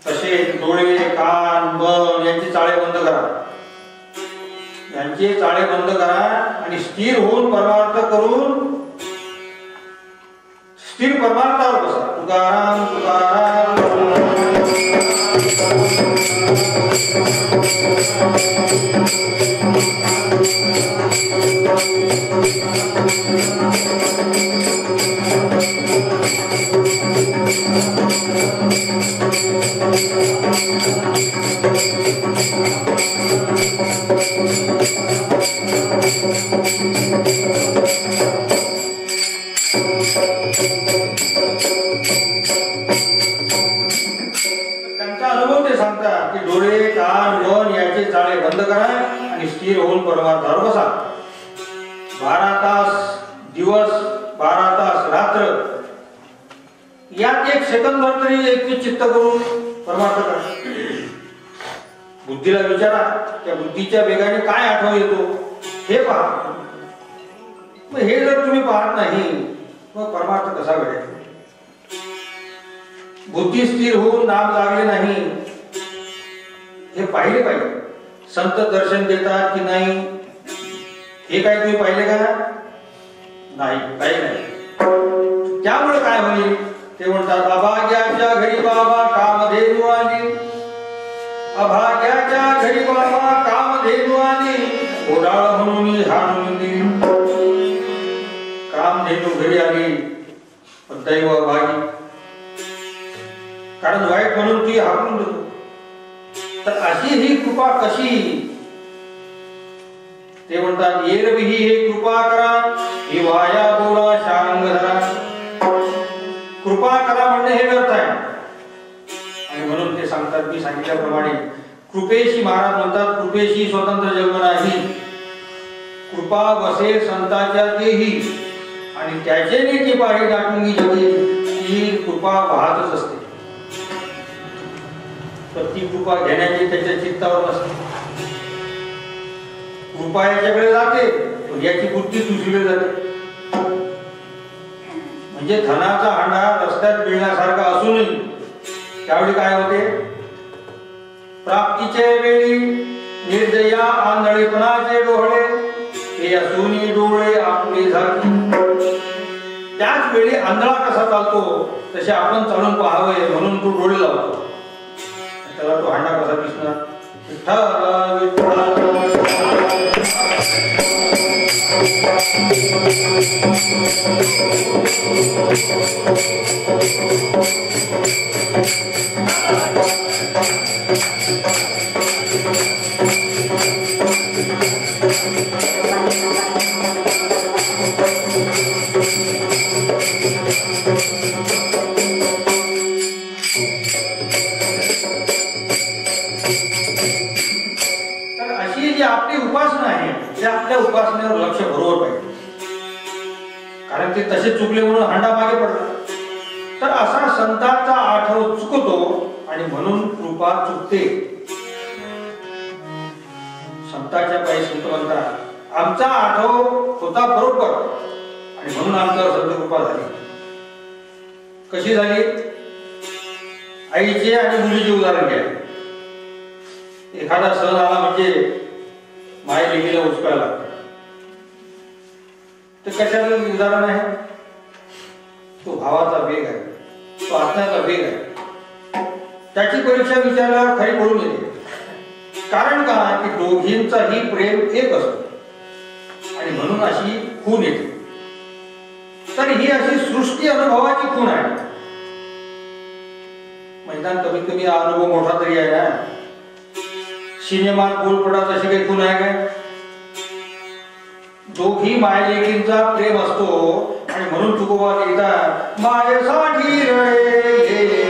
तसे डोळे कान मन यांचे चाळे बंद करा, यांचे चाळे बंद करा आणि स्थिर होऊन परमार्थ करून स्थिर परमार्थावर बसा. तुकाराम तुकाराम. त्यांचा अनुभव ते सांगतात की डोळे कान मन याचे चाळे बंद करा आणि स्थिर होऊन परमार्थावर बसा. 12 तास दिवस 12 तास रात्र यात एक सेकंदभर तरी एकच चित्त करून परमार्थ करा. बुद्धीला विचारा त्या बुद्धीच्या वेगाने काय आठवण येतो हे पहा. मग हे जर तुम्ही पाहत नाही मग परमार्थ कसा घडेल. बुद्धी स्थिर होऊन नाम लागले नाही हे पाहिले पाहिजे. संत दर्शन देतात की नाही हे काय तुम्ही पाहिले का. नाही काही नाही. त्यामुळे काय होईल ते म्हणतात अभाग्याच्या घरी बाबा कामधेनु आली, अभाग्याच्या घरी बाबा कामधेनु आली, ओढाळ म्हणून हाणून दिली. कामधेनु घरी आली पण दैव अभागी, कारण वाईट म्हणून ती हाकून देतो. तर अशी ही कृपा कशी. ते म्हणतात येरविही हे कृपा करा ही वाया बोला शांग धरा. कृपा करा म्हणणे हे व्यर्थ आहे. आणि म्हणून ते सांगतात मी सांगितल्याप्रमाणे कृपेशी महाराज म्हणतात कृपेशी स्वतंत्र जन्म नाही. कृपा वसे संताच्या देही आणि त्याचे नीती पाही दाटून जगी ही कृपा वाहतच असते. तर ती कृपा घेण्याची त्याच्या चित्तावर नसते. कृपा याच्याकडे जाते पण याची बुद्धी दुसरीकडे जाते. म्हणजे धनाचा हांडा रस्त्यात मिळण्यासारखा असूनही त्यावेळी काय होते प्राप्तीच्या वेळी निर्दया आंधळेपणाचे डोळे हे असूनी डोळे आपले झाकी. त्याच वेळी आंधळा कसा चालतो तसे आपण चालून पाहावे म्हणून तो डोळे लावतो. त्याला तो हांडा कसा दिसणार? विठ्ठल विठ्ठल. आपली उपासना आहे ते आपल्या उपासनेवर लक्ष बरोबर पाहिजे. कारण ते तसे चुकले म्हणून हांडा मागे पडला. तर असा संतांचा आठव चुकतो आणि म्हणून कृपा चुकते. संतांच्या पायी संत म्हणतात आमचा आठव होता बरोबर आणि म्हणून आमच्यावर संत कृपा झाली. कशी झाली? आईचे आणि मुलीचे उदाहरण घ्या. एखादा सण आला म्हणजे माय लेकीला उचकायला लागतं. ते कशाला उदाहरण आहे? तो भावाचा वेग आहे, तो आत्म्याचा वेग आहे. त्याची परीक्षा विचारायला खरी बोलून येते. कारण का की दोघींचाही प्रेम एक असतो आणि म्हणून अशी खून येते. तर ही अशी सृष्टी अनुभवाची खून आहे. मैदान कमीत कमी अनुभव मोठा तरी आहे ना. सिनेमात बोलपडात अशी काही खून आहे काय? दोघी मायलेकींचा प्रेम असतो आणि म्हणून तुकोबा लिहितात मायेसाठी रडे.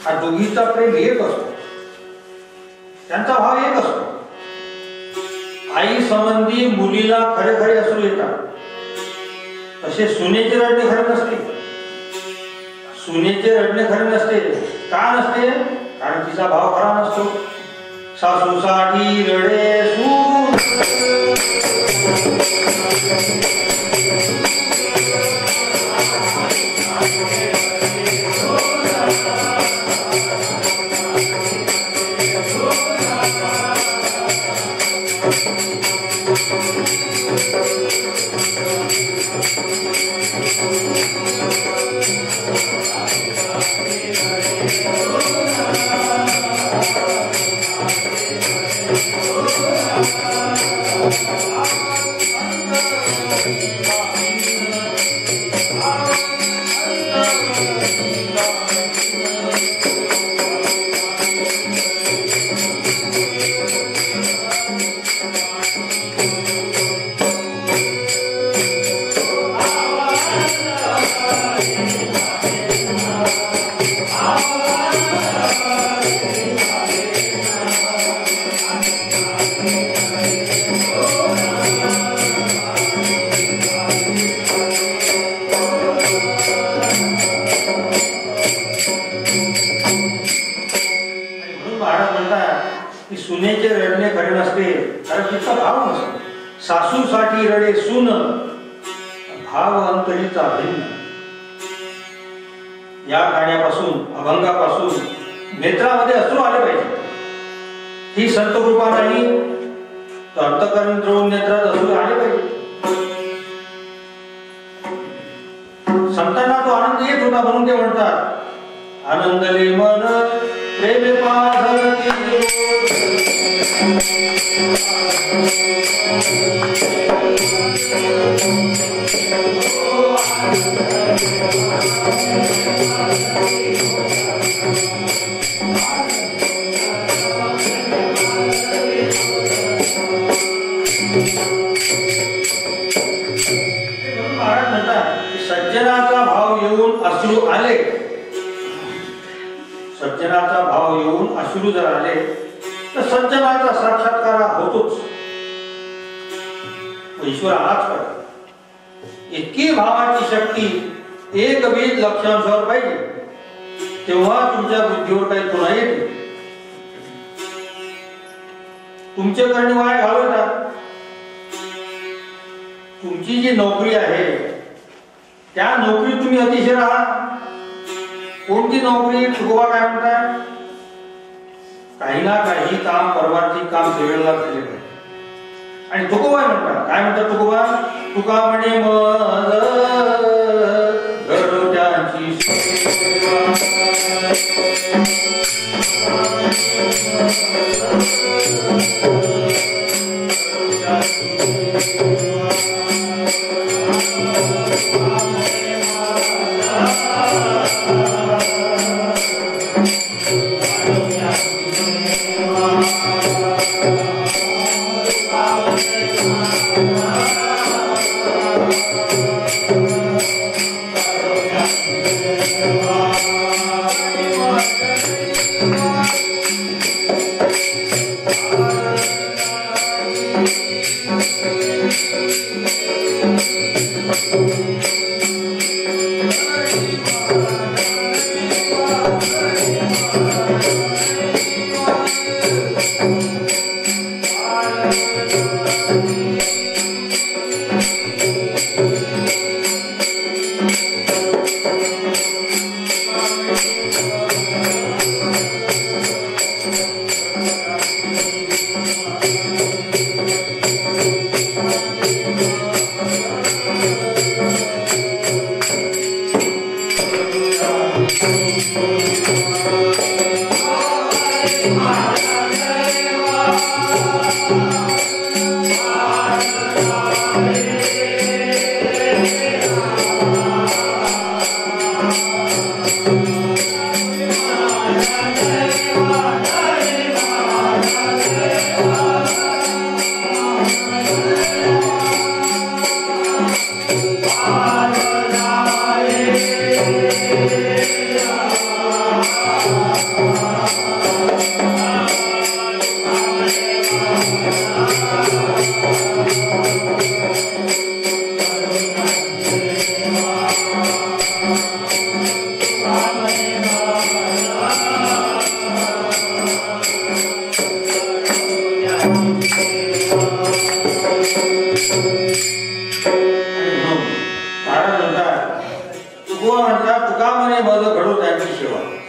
हा दोघीचा प्रेम एक असतो, त्यांचा भाव एक असतो. आई संबंधी मुलीला खरे खरे असू येतात, तसे सुनेचे रडणे खरे नसते. सुनेचे रडणे खरे नसते. का नसते? कारण तिचा भाव खरा नसतो. सासूसाठी रडे सून, खरे नसते, कारण तिचा भाव नसतो. सासूसाठी रडे सून, भाव अंतरीचा भिन्न. या गाण्यापासून, अभंगापासून नेत्रामध्ये अश्रू आले पाहिजे. ही संत कृपा नाही तर अंतःकरण द्रोण नेत्रात अश्रू आले पाहिजे. संतांना तो आनंद येत होता म्हणून ते म्हणतात, आनंदले मन प्रेमे पाधरती. महाराज म्हणतात की सज्जनाचा भाव येऊन अश्रू आले, सज्जनाचा भाव येऊन अश्रू जर आले तर सज्जनाचा साक्षात्कार होतोच. ईश्वर आलाच पाहिजे. इतकी भावाची शक्ती एक बीज लक्षांशावर पाहिजे, तेव्हा तुमच्या बुद्धीवर काही पुन्हा येते. तुमचे करणे वाया घालवतात. तुमची जी नोकरी आहे त्या नोकरी तुम्ही अतिशय राहा. कोणती नोकरी? तुकोबा काय म्हणतात, काही ना काही काम, परमार्थिक काम सेवेला केले पाहिजे. आणि तुकोबा म्हणतात, काय म्हणतात तुकोबा, तुका म्हणे मज घरच्यांची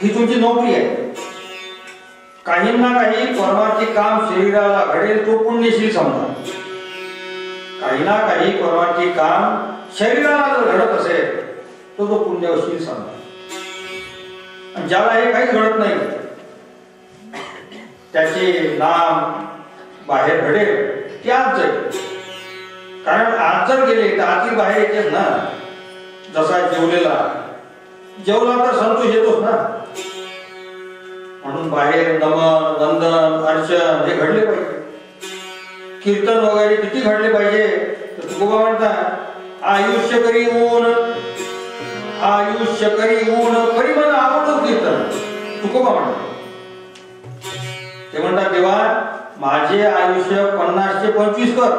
ही तुमची नोकरी आहे. काही ना काही परमार्थिक काम शरीराला घडेल तो पुण्यशील समजा. काही ना काही परमार्थिक काम शरीराला जर घडत असेल तो तो पुण्यशील समजा. आणि ज्याला हे काहीच घडत नाही त्याचे नाम बाहेर घडेल ते आज जाईल. कारण आज जर गेले तर आतील बाहेर येतेच ना. जसा जेवला तर संतोष येतोच ना. म्हणून बाहेर नमन वंदन अर्चन हे घडले पाहिजे. कीर्तन वगैरे किती घडले पाहिजे. तर तुकोबा म्हणतात आयुष्य करी ऊन करी मला आवडतो कीर्तन. तुकोबा म्हणतात ते म्हणतात देवा माझे आयुष्य 50 ते 25 कर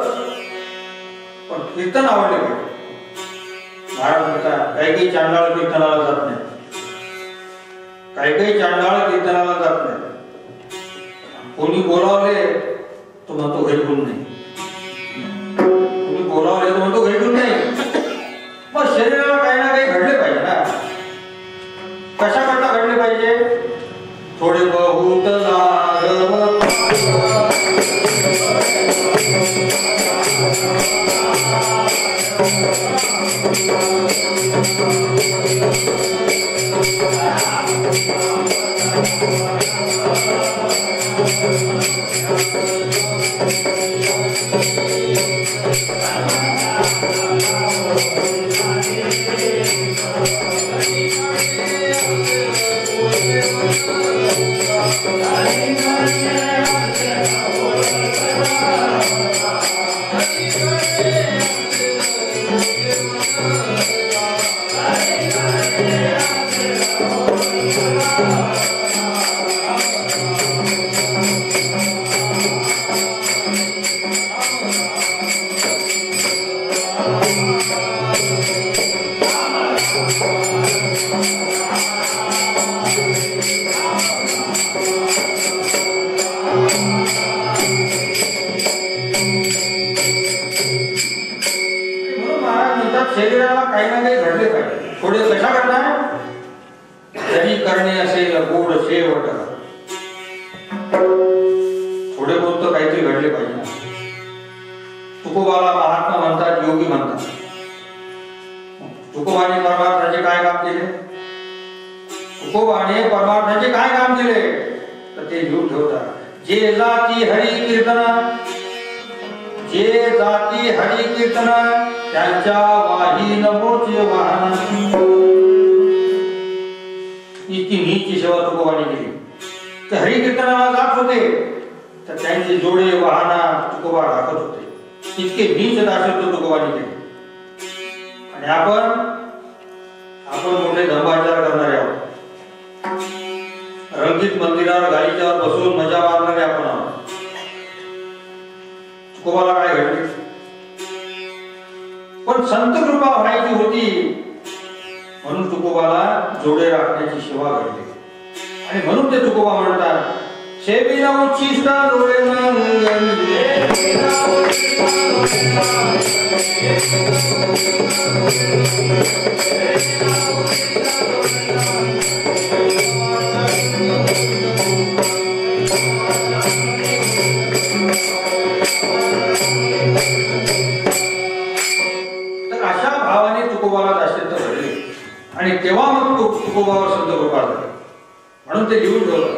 पण कीर्तन आवडले पाहिजे. महाराज म्हणतात काही चांडाळ कीर्तनाला जात नाही. काही चांडाळ कीर्तनाला जात नाही. कोणी बोलावले तो म्हणतो घरी कोण नाही. तुम्ही बोलावले तो म्हणतो घरी कोण नाही. मग शरीराला काही ना काही घडले पाहिजे ना. कशा करता घडले पाहिजे. थोडे बहुत लागव शरीराला काही ना काही घडले पाहिजे. थोडे कशा करणार. जरी करणे असेल गोड शेवट. थोडे बहुत काहीतरी घडले पाहिजे ना. तुकोबाला महात्मा म्हणतात, योगी म्हणतात. तुकोबाने परमार्थाचे काय काम केले. तुकोबाने परमार्थाचे काय काम केले तर ते लिहून ठेवतात. जे जाती हरी कीर्तन, जे जाती हरी कीर्तन त्यांच्या वाही नभोचे वाहन. इतकी नीची सेवा तुकोबाने केली. तर हरी कीर्तनाला जात होते तर त्यांचे जोडे वाहना तुकोबा राखत होते. इतके नीच दासत्व तुकोबाने केले. आणि आपण मोठे धर्माचार करणारे आहोत. रंगीत मंदिरावर गाडीच्यावर बसून मजा मारणारे आपण आहोत. तुकोबाला काय घडले. पण संत कृपा व्हायची होती म्हणून तुकोबाला जोडे राखण्याची सेवा घडली. आणि म्हणून ते तुकोबा म्हणतात, सेविना उच्छिष्ट डोळे तुकोबाला दासत्व घडले. आणि तेव्हा मग तुकोबावर संत कृपा झाली. म्हणून ते लिहून ठेवलं.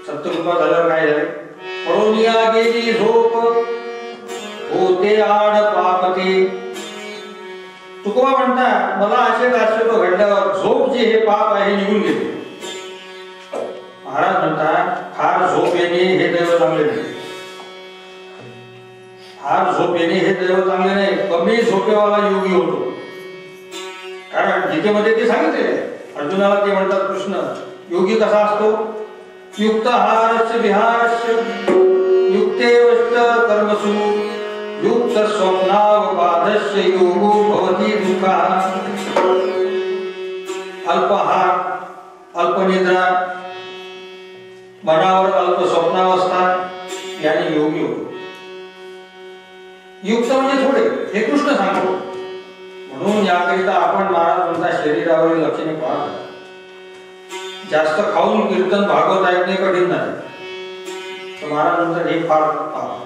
संत कृपा झाल्यावर काय झाले. पळोनिया गेली झोप होते आड पापते. तुकोबा म्हणतात मला असे दासत्व घडल्यावर झोप जे हे पाप आहे निघून गेले. महाराज म्हणतात फार झोप येणे हे दैव चांगले नाही. फार झोप येणे हे दैव चांगले नाही. कमी झोपेवाला योगी होतो. कारण गीतेमध्ये ते सांगितलेले. अर्जुनाला ते म्हणतात कृष्ण योगी कसा असतो. युक्त हारस्य विहारस्य युक्तेवष्ट कर्मसु युक्त स्वप्नावबाधस्य योगो भवति दुःखः. अल्पहार अल्पनिद्रा मनावर अल्प स्वप्नावस्था याने योगी होतो. युक्त म्हणजे थोडे हे कृष्ण सांगतो. म्हणून याकरिता आपण महाराज म्हणता शरीरावरील लक्षणे पाहतो. जास्त खाऊन कीर्तन भागवत ऐकणे कठीण नाही. तर महाराज म्हणतात हे फार पाप.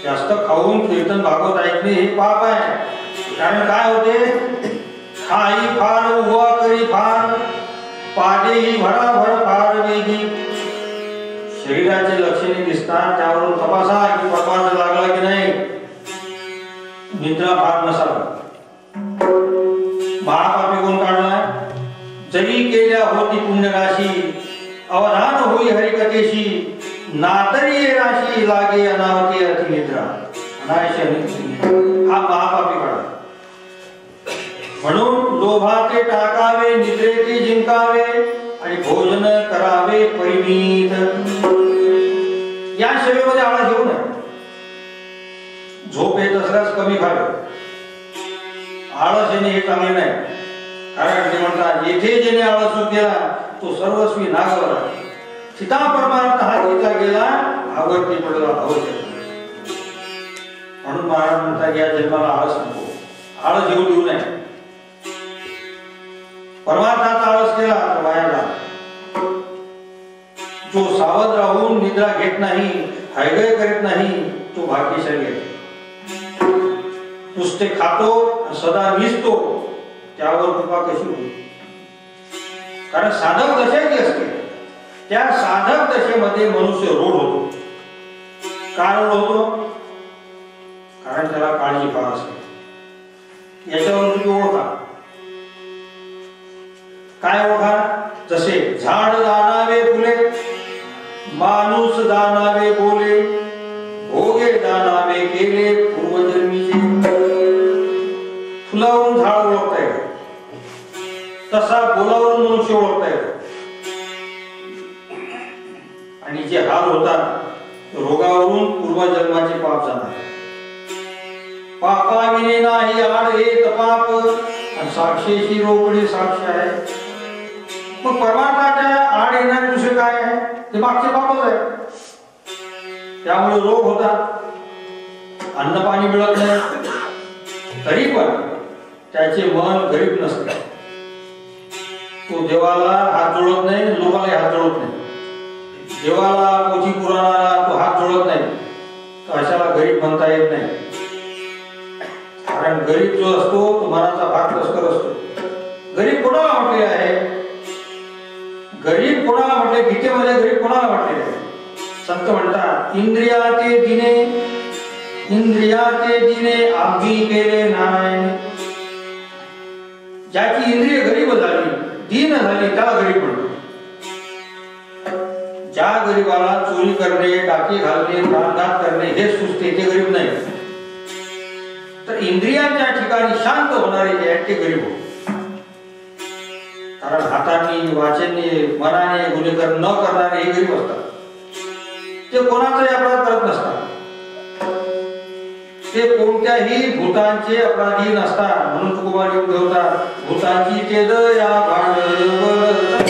जास्त खाऊन कीर्तन भागवत ऐकणे हे पाप आहे. कारण काय होते. खाई फार उभा करी फार पादेही भराभर फार वेगी. शरीराचे लक्षणे दिसतात त्यावरून तपासा की परमार्थ लागला की नाही. निद्रा फार नसावा. महापापी कोण काढलाय. जरी केल्या होती पुण्यराशी अवधान होई हरिकथेशी नातरी ये राशी लागे अनावती अतिनिद्रा. हा महापापी काढला. म्हणून लोभाते टाकावे निद्रेते जिंकावे आणि भोजन करावे परिमित. या सेवेमध्ये आळस घेऊ नये. झोप येत असल्यास कमी खावे. आळस येणे हे चांगले नाही. कारण ते म्हणतात येथे जेणे आळस केला तो सर्वस्वी नागवला. सीता परमार्थ हा गीता गेला आवडती पडला अवश्य. महाराज म्हणतात या जन्माला आळस नको, आळस येऊ देऊ नये. परमार्थाचा आळस केला तर वाया जा. जो सावध राहून निद्रा घेत नाही, हयगय करीत नाही, तो भाग्यशाली आहे. नुसते खातो सदा निसतो, त्यावर कृपा कशी होईल? कारण साधक दशा जी असते त्या साधक दशेमध्ये मनुष्य रूढ होतो. का रूढ होतो? कारण त्याला काळजी फार असते. याच्यावर तुम्ही ओळखा. काय ओळखा? जसे झाड दानावे फुले, माणूस दानावे बोले, भोगे दानावे केले पूर्वजन्मीचे. फुलावरून झाड ओळखता येतं, तसा बोलावरून मनुष्य ओळखता येतो. आणि जे हाल होतात रोगावरून पूर्वजन्माचे पाप जाणार. पापाविने नाही आड हे तपाप, आणि साक्षीची रोकडी साक्ष आहे. मग परमार्थाच्या आड येणारे दुसरे काय आहे? ते मागचे पापच आहे. त्यामुळे रोग होतात, अन्न पाणी मिळत नाही. तरी पण त्याचे मन गरीब नसते. तो देवाला हात जोडत नाही, लोकांना हात जोडत नाही. देवाला पोची पुराणाला तो हात जोडत नाही, तर अशाला गरीब म्हणता येत नाही. कारण गरीब जो असतो तो मनाचा भाग तस्कर असतो. गरीब कोणाला म्हटले आहे? गरीब कोणाला म्हटले? गीतेमध्ये गरीब कोणाला म्हटले आहे? संत म्हणतात इंद्रियाचे दिने, इंद्रियाचे दिने आम्ही केले नाही. ज्याची इंद्रिय गरीब झाली, दीन झाली, त्याला गरीब म्हणतो. ज्या गरीबाला चोरी करणे, टाके घालणे, प्राणघात करणे हे सुचते, ते गरीब नाही. तर इंद्रियांच्या ठिकाणी शांत होणारे जे आहेत ते गरीब होते. कारण हातांनी, वाचेने, मनाने गुन्हे न करणारे हे गरीब असतात. ते कोणाचाही अपराध करत नसतात. ते कोणत्याही भूतांचे अपराधी नसतात. म्हणून तुकोबा लिहून ठेवतात भूतांची ते दया भांडवल.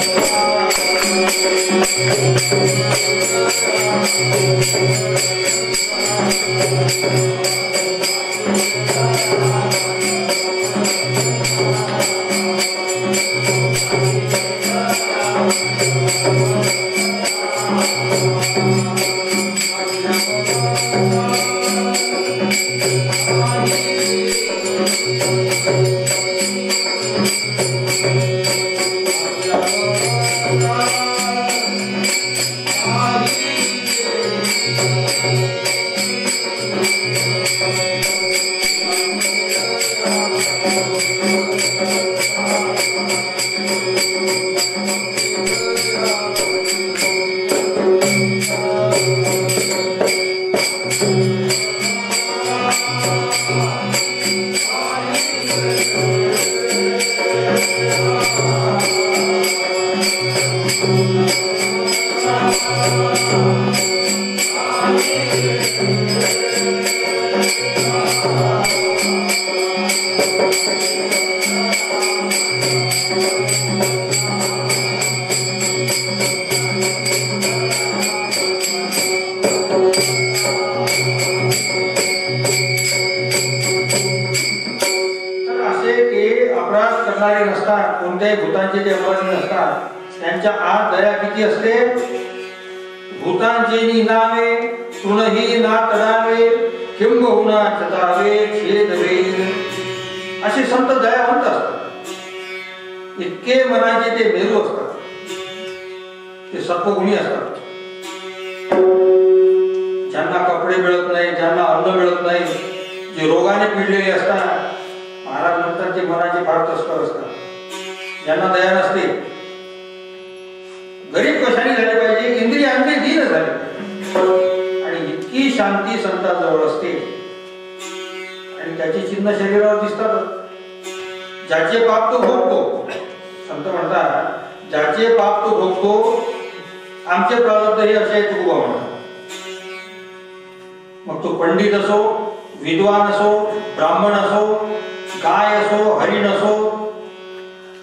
कोणत्याही भूतांचे ते अपराधी नसतात. त्यांच्या आत दया किती असते? भूतांचे नावे सुनही ना तडावे, किंबहुना चतावे छेदवे. असे संत दयावंत असतात. इतके मनाचे ते मेरू असतात. ते सत्वगुणी असतात. ज्यांना कपडे मिळत नाही, ज्यांना अन्न मिळत नाही, जे रोगाने पिडलेले असतात, महाराज म्हणतात ते मनाचे फार तस्कर असतात. ज्यांना दया नसते. गरीब कशाने झाले पाहिजे? इंद्रियांचे दीन झाले. आणि इतकी शांती संतांजवळ असते आणि त्याची चिन्ह शरीरावर दिसतात. ज्याचे पाप तो भोगतो. संत म्हणतात ज्याचे पाप तो भोगतो. आमचे प्रारब्ध हे असे तुकोबा म्हणतात. मग तो पंडित असो, विद्वान असो, ब्राह्मण असो, गाय असो, हरिण असो,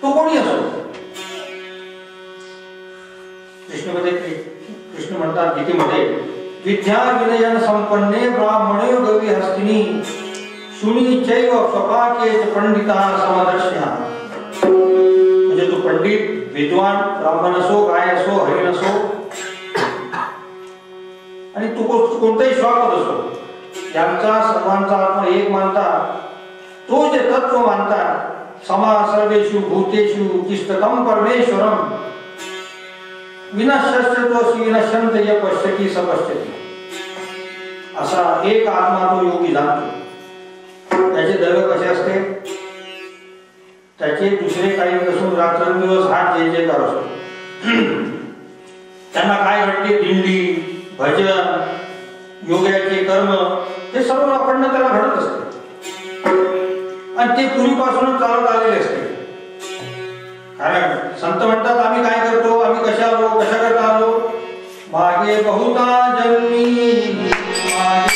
तो कोणी असो. कृष्ण म्हणतात गीतेमध्ये विद्या विनयन संपन्ने ब्राह्मणे गवी हस्तिनी शुनी चैव स्वपाके पंडिता समदर्शिना. म्हणजे तो पंडित विद्वान ब्राह्मण असो गाय असो हरिण असो आणि तू कोणताही स्वागत असो यांचा सर्वांचा आत्मा एक मानता तो जे तत्व मानता समा सर्वेषु भूतेषु तिष्ठतं परमेश्वरम विनश्यस्यत्वसी विनश्यन्त य पश्यति स पश्यति. असा एक आत्मा तो योगी जाणतो. त्याचे दैव कसे असते त्याचे दुसरे काही नसून रात्रंदिवस हात जय जयकार असतो. त्यांना काय घडते दिंडी भजन योगाचे कर्म हे सर्व अखंड त्याला घडत असते आणि ते पूर्वीपासूनच चालत आलेले असते. कारण संत म्हणतात आम्ही काय करतो आम्ही कशा आलो कशा करता आलो मागे बहुता जन्मी मागे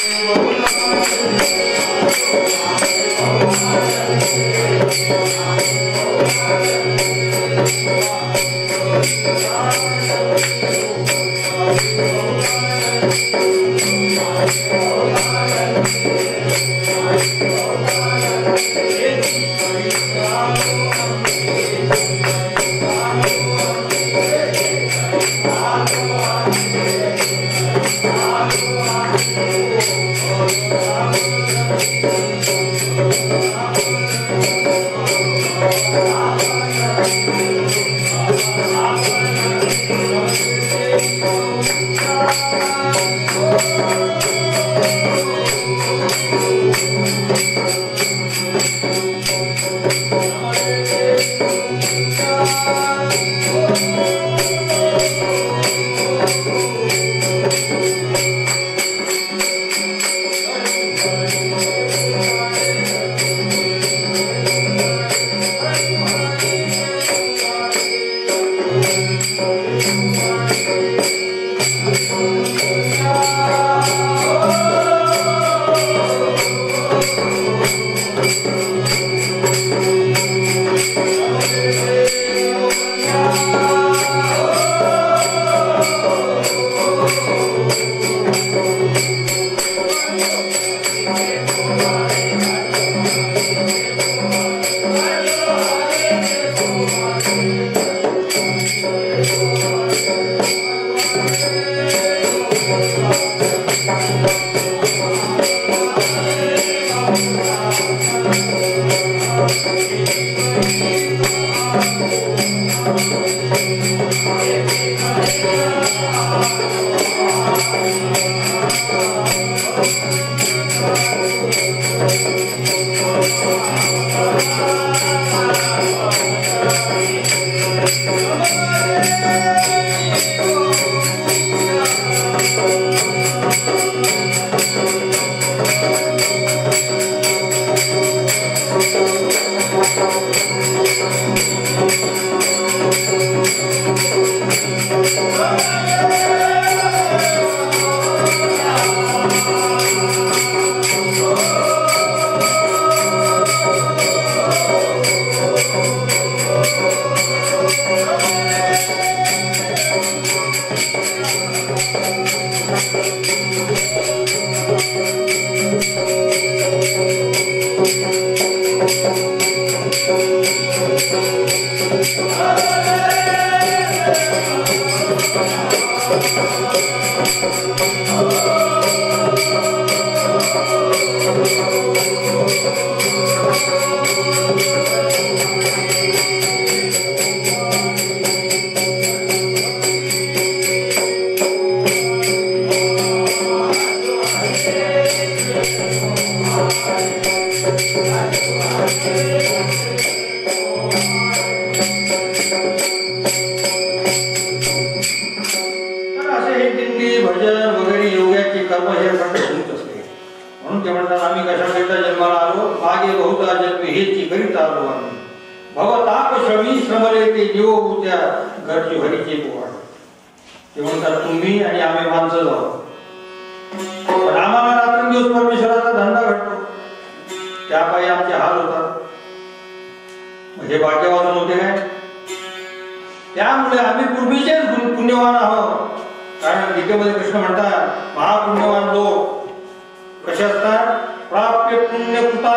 कारण गीतेमध्ये कृष्ण म्हणतात महापुण्यवान लोक कसे असतात, प्राप्य पुण्यकृता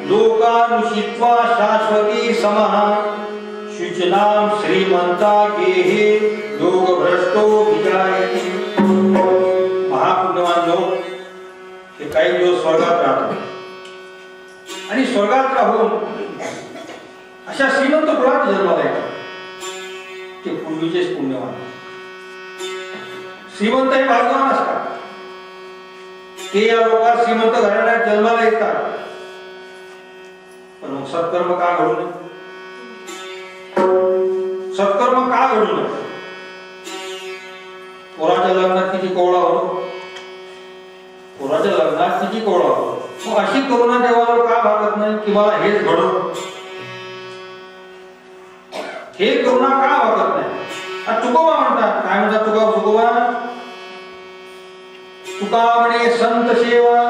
लोकानुषित्वा शाश्वती समः शुचनाम श्रीमंता गेहे योग भ्रष्टो विजायते. महापुण्यवान लोक हे काही दिवस स्वर्गात राहतात आणि स्वर्गात राहून अशा श्रीमंत कुळात जन्माला येतात. ते पूर्वीचेच पुण्यवान. श्रीमंत हे भाग्यवान असतात, ते या लोकात श्रीमंत घराण्यात जन्माला येतात. पण मग सत्कर्म का घडू नये? सत्कर्म का घडू नये? पोराच्या लग्नात किती कोवळा होतो, पोराच्या लग्नात किती कोवळा होतो. मग अशी करुणा देवाला का भागत नाही की मला हेच घडू, हे करुणा का भागत नाही? तुकोबा म्हणतात, काय म्हणतात तुकोबा? तुका म्हणे संत सेवा,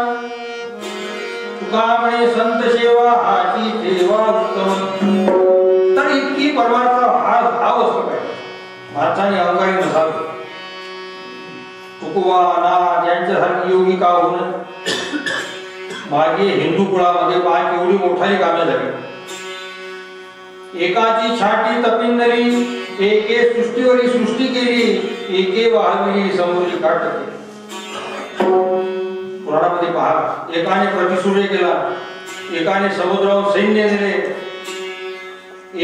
तुका म्हणे संत सेवा हाची देवा उत्तम. तर इतकी परमार्थ भाव असतो पाहिजे, माणसाने अहंकारी नसावे. तुकोबा ना ज्यांच्यासारखी योगी का होणं. मागे हिंदू कुळामध्ये पाय केवढी मोठाली कामे झाली. एकाची छाटी तपिंदरी, एके सृष्टीवरी सृष्टी केली, एके वाहविली समोरी काट केली. पुराणामध्ये पहा, एकाने प्रतिसूर्य केला, एकाने समुद्रावर सैन्य नेले,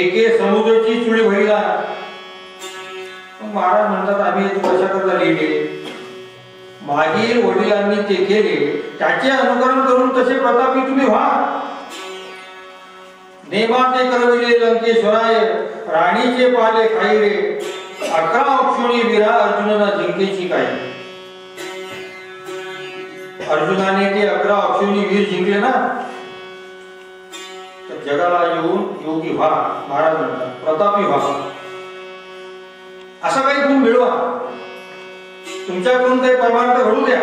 एके समुद्राची चुळी भरला. महाराज म्हणतात आम्ही कशा करता लिहिले, मागील वडिलांनी ते केले त्याचे अनुकरण करून तसे प्रतापी तुम्ही व्हा. नेमाते करविले लंकेश्वराय, राणीचे पाले खाई रे, 11 अक्षोणी वीरा अर्जुनना जिंकेची काय. अर्जुनाने ते 11 अक्षोणी वीर जिंकले ना, तर जगाला येऊन योगी व्हा. महाराज म्हणतात प्रतापी व्हा. असा काही गुण मिळवा, तुमच्याकडून काही परमार्थ घडू द्या.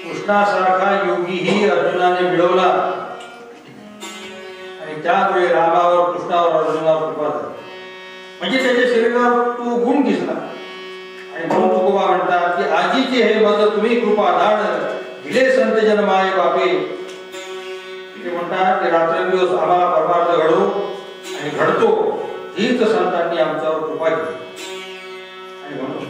कृष्णासारखा योगीही अर्जुनाने मिळवला आणि त्यामुळे रामावर, कृष्णावर, अर्जुनावर कृपा झाली. म्हणजे त्याच्या शरीरावर तो गुण दिसला. आणि म्हणून तुकोबा म्हणतात की आजीचे हे मज तुम्ही कृपा दान, दिले संत जन माय बापे. ते म्हणतात की रात्रंदिवस आम्हाला परमार्थ घडो आणि घडतो, हीच संतांनी आमच्यावर कृपा केली. आणि म्हणून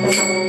Thank you.